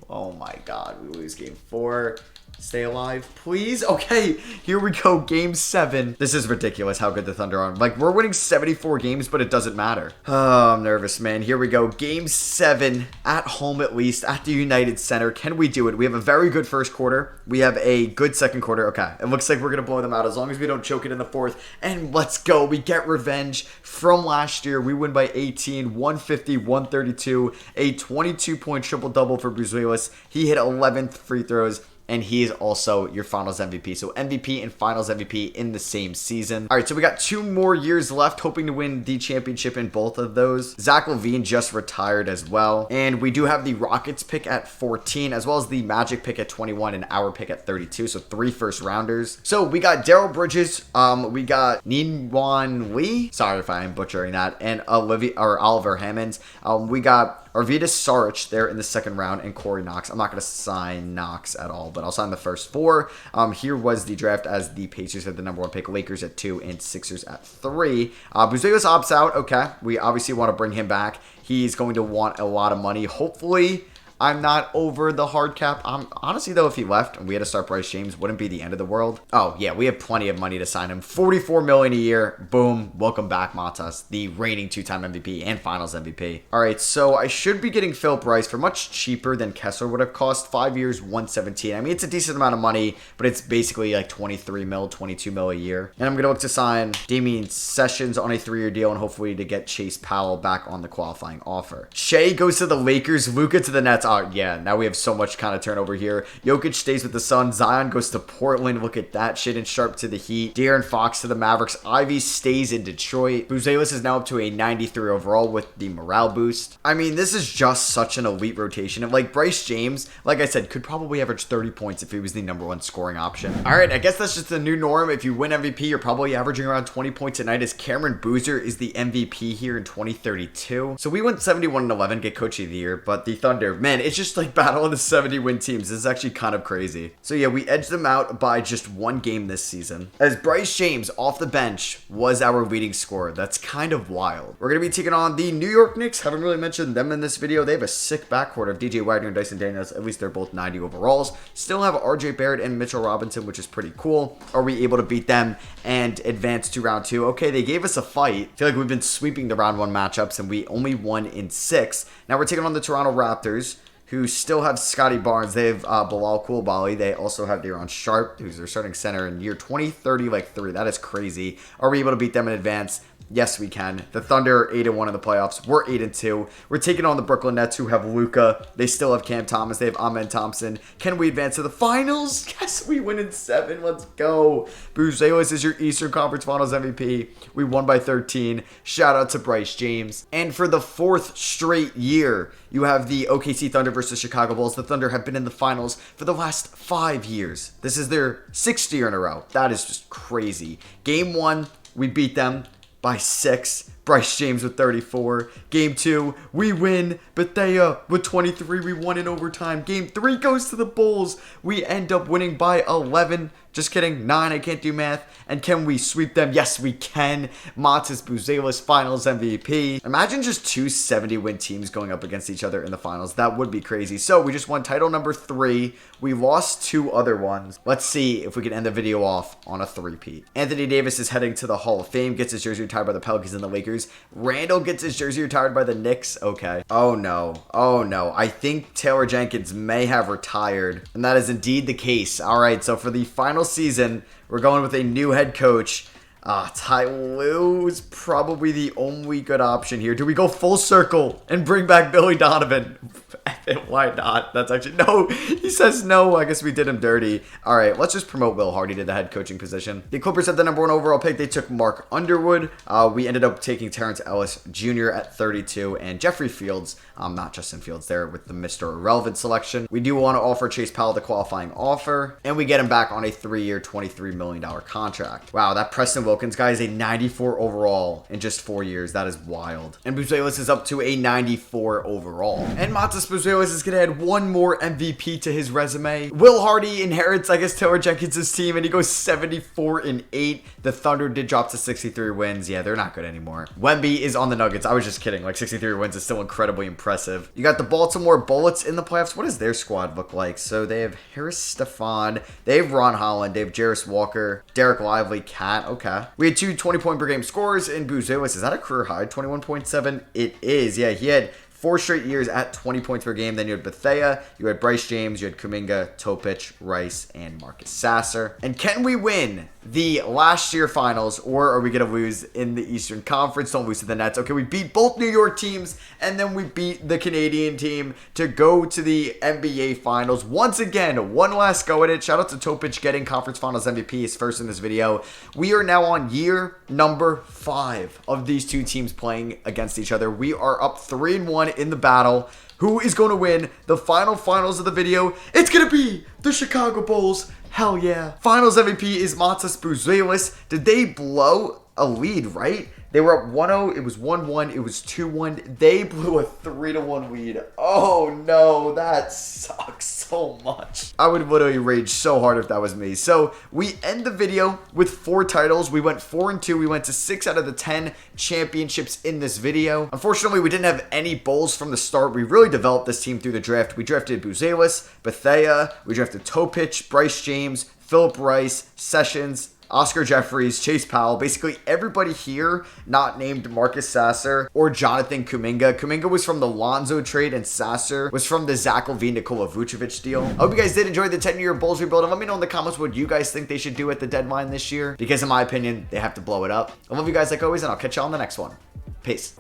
Oh my God. We lose game 4. Stay alive, please. Okay, here we go. Game 7. This is ridiculous how good the Thunder are. Like, we're winning 74 games, but it doesn't matter. Oh, I'm nervous, man. Here we go. Game 7 at home, at least, at the United Center. Can we do it? We have a very good first quarter. We have a good second quarter. Okay, it looks like we're going to blow them out as long as we don't choke it in the 4th. And let's go. We get revenge from last year. We win by 18, 150, 132. A 22-point triple-double for Buzelis. He hit 11th free throws. And he is also your finals MVP. So MVP and finals MVP in the same season. All right, so we got 2 more years left, hoping to win the championship in both of those. Zach LaVine just retired as well. And we do have the Rockets pick at 14, as well as the Magic pick at 21 and our pick at 32. So 3 first rounders. So we got Daryl Bridges. We got Ninwan Lee. Sorry if I am butchering that. And Oliver Hammonds. We got Arvidas Saric there in the second round, and Corey Knox. I'm not going to sign Knox at all, but I'll sign the first 4. Here was the draft as the Pacers had the number 1 pick, Lakers at 2, and Sixers at 3. Buzelis opts out. Okay, we obviously want to bring him back. He's going to want a lot of money. Hopefully, I'm not over the hard cap. Honestly, though, if he left and we had to start Bryce James, wouldn't be the end of the world. Oh, yeah, we have plenty of money to sign him. $44 million a year. Boom. Welcome back, Matas, the reigning 2-time MVP and finals MVP. All right, so I should be getting Philip Rice for much cheaper than Kessler would have cost. 5 years, $117. I mean, it's a decent amount of money, but it's basically like 23 mil, 22 mil a year. And I'm going to look to sign Damian Sessions on a 3-year deal and hopefully to get Chase Powell back on the qualifying offer. Shea goes to the Lakers. Luka to the Nets. Yeah, now we have so much kind of turnover here. Jokic stays with the Suns. Zion goes to Portland. Look at that. Shaedon Sharpe to the Heat. De'Aaron Fox to the Mavericks. Ivy stays in Detroit. Buzelis is now up to a 93 overall with the morale boost. I mean, this is just such an elite rotation. And like Bryce James, like I said, could probably average 30 points if he was the number 1 scoring option. All right, I guess that's just the new norm. If you win MVP, you're probably averaging around 20 points a night, as Cameron Boozer is the MVP here in 2032. So we went 71-11, get Coach of the Year, but the Thunder, man, it's just like battle of the 70-win teams. This is actually kind of crazy. So yeah, we edged them out by just 1 game this season, as Bryce James off the bench was our leading scorer. That's kind of wild. We're going to be taking on the New York Knicks. Haven't really mentioned them in this video. They have a sick backcourt of DJ Wagner and Dyson Daniels. At least they're both 90 overalls. Still have RJ Barrett and Mitchell Robinson, which is pretty cool. Are we able to beat them and advance to round 2? Okay, they gave us a fight. I feel like we've been sweeping the round 1 matchups and we only won in 6. Now we're taking on the Toronto Raptors, who still have Scotty Barnes. They have Bilal Coulibaly. They also have De'Aaron Sharpe, who's their starting center in year 2030, like 3. That is crazy. Are we able to beat them in advance? Yes, we can. The Thunder are 8-1 in the playoffs. We're 8-2. We're taking on the Brooklyn Nets, who have Luka. They still have Cam Thomas. They have Amen Thompson. Can we advance to the finals? Yes, we win in 7. Let's go. Buzelis is your Eastern Conference Finals MVP. We won by 13. Shout out to Bryce James. And for the 4th straight year, you have the OKC Thunder versus Chicago Bulls. The Thunder have been in the finals for the last 5 years. This is their 6th year in a row. That is just crazy. Game 1, we beat them by 6. Bryce James with 34. Game 2, we win. Bethea with 23. We won in overtime. Game 3 goes to the Bulls. We end up winning by 11. Just kidding. 9. I can't do math. And can we sweep them? Yes, we can. Matas Buzelis, Finals MVP. Imagine just two 70-win teams going up against each other in the finals. That would be crazy. So we just won title number 3. We lost 2 other ones. Let's see if we can end the video off on a three-peat. Anthony Davis is heading to the Hall of Fame. Gets his jersey retired by the Pelicans and the Lakers. Randall gets his jersey retired by the Knicks. Okay. Oh no. Oh no. I think Taylor Jenkins may have retired. And that is indeed the case. All right. So for the final season, we're going with a new head coach. Ty Lue is probably the only good option here. Do we go full circle and bring back Billy Donovan? Why not? That's actually... No, he says no. I guess we did him dirty. All right, let's just promote Will Hardy to the head coaching position. The Clippers had the number 1 overall pick. They took Mark Underwood. We ended up taking Terrence Ellis Jr. at 32 and Jeffrey Fields. Not Justin Fields there with the Mr. Irrelevant selection. We do want to offer Chase Powell the qualifying offer, and we get him back on a 3-year, $23 million contract. Wow, that Preston Wilkins guy is a 94 overall in just 4 years. That is wild. And Buzelis is up to a 94 overall. And Matas Buzelis is going to add one more MVP to his resume. Will Hardy inherits, I guess, Taylor Jenkins' team, and he goes 74-8. The Thunder did drop to 63 wins. Yeah, they're not good anymore. Wemby is on the Nuggets. I was just kidding. Like, 63 wins is still incredibly impressive. You got the Baltimore Bullets in the playoffs. What does their squad look like? So they have Harris Stephon. They have Ron Holland. They have Jarris Walker. Derek Lively. Cat. Okay. We had 2 20-point per game scores in Buzelis. Is that a career high? 21.7? It is. Yeah, he had 4 straight years at 20 points per game. Then you had Bethea, you had Bryce James, you had Kuminga, Topic, Rice, and Marcus Sasser. And can we win the last year finals, or are we going to lose in the Eastern Conference? Don't lose to the Nets. Okay, we beat both New York teams, and then we beat the Canadian team to go to the NBA Finals. Once again, one last go at it. Shout out to Topic getting Conference Finals MVP, his first in this video. We are now on year number 5 of these two teams playing against each other. We are up 3-1 in the battle. Who is going to win the finals of the video? It's going to be the Chicago Bulls. Hell yeah. Finals MVP is Matas Buzelis. Did they blow a lead, right? They were up 1-0. It was 1-1. It was 2-1. They blew a 3-1 lead. Oh no, that sucks so much. I would literally rage so hard if that was me. So we end the video with 4 titles. We went 4-2. We went to 6 out of the 10 championships in this video. Unfortunately, we didn't have any Bulls from the start. We really developed this team through the draft. We drafted Buzelis, Bethea. We drafted Topic, Bryce James, Philip Rice, Sessions, Oscar Jeffries, Chase Powell, basically everybody here not named Marcus Sasser or Jonathan Kuminga. Kuminga was from the Lonzo trade and Sasser was from the Zach LaVine, Nikola Vucevic deal. I hope you guys did enjoy the 10-year Bulls rebuild, and let me know in the comments what you guys think they should do at the deadline this year, because in my opinion, they have to blow it up. I love you guys like always, and I'll catch you on the next one. Peace.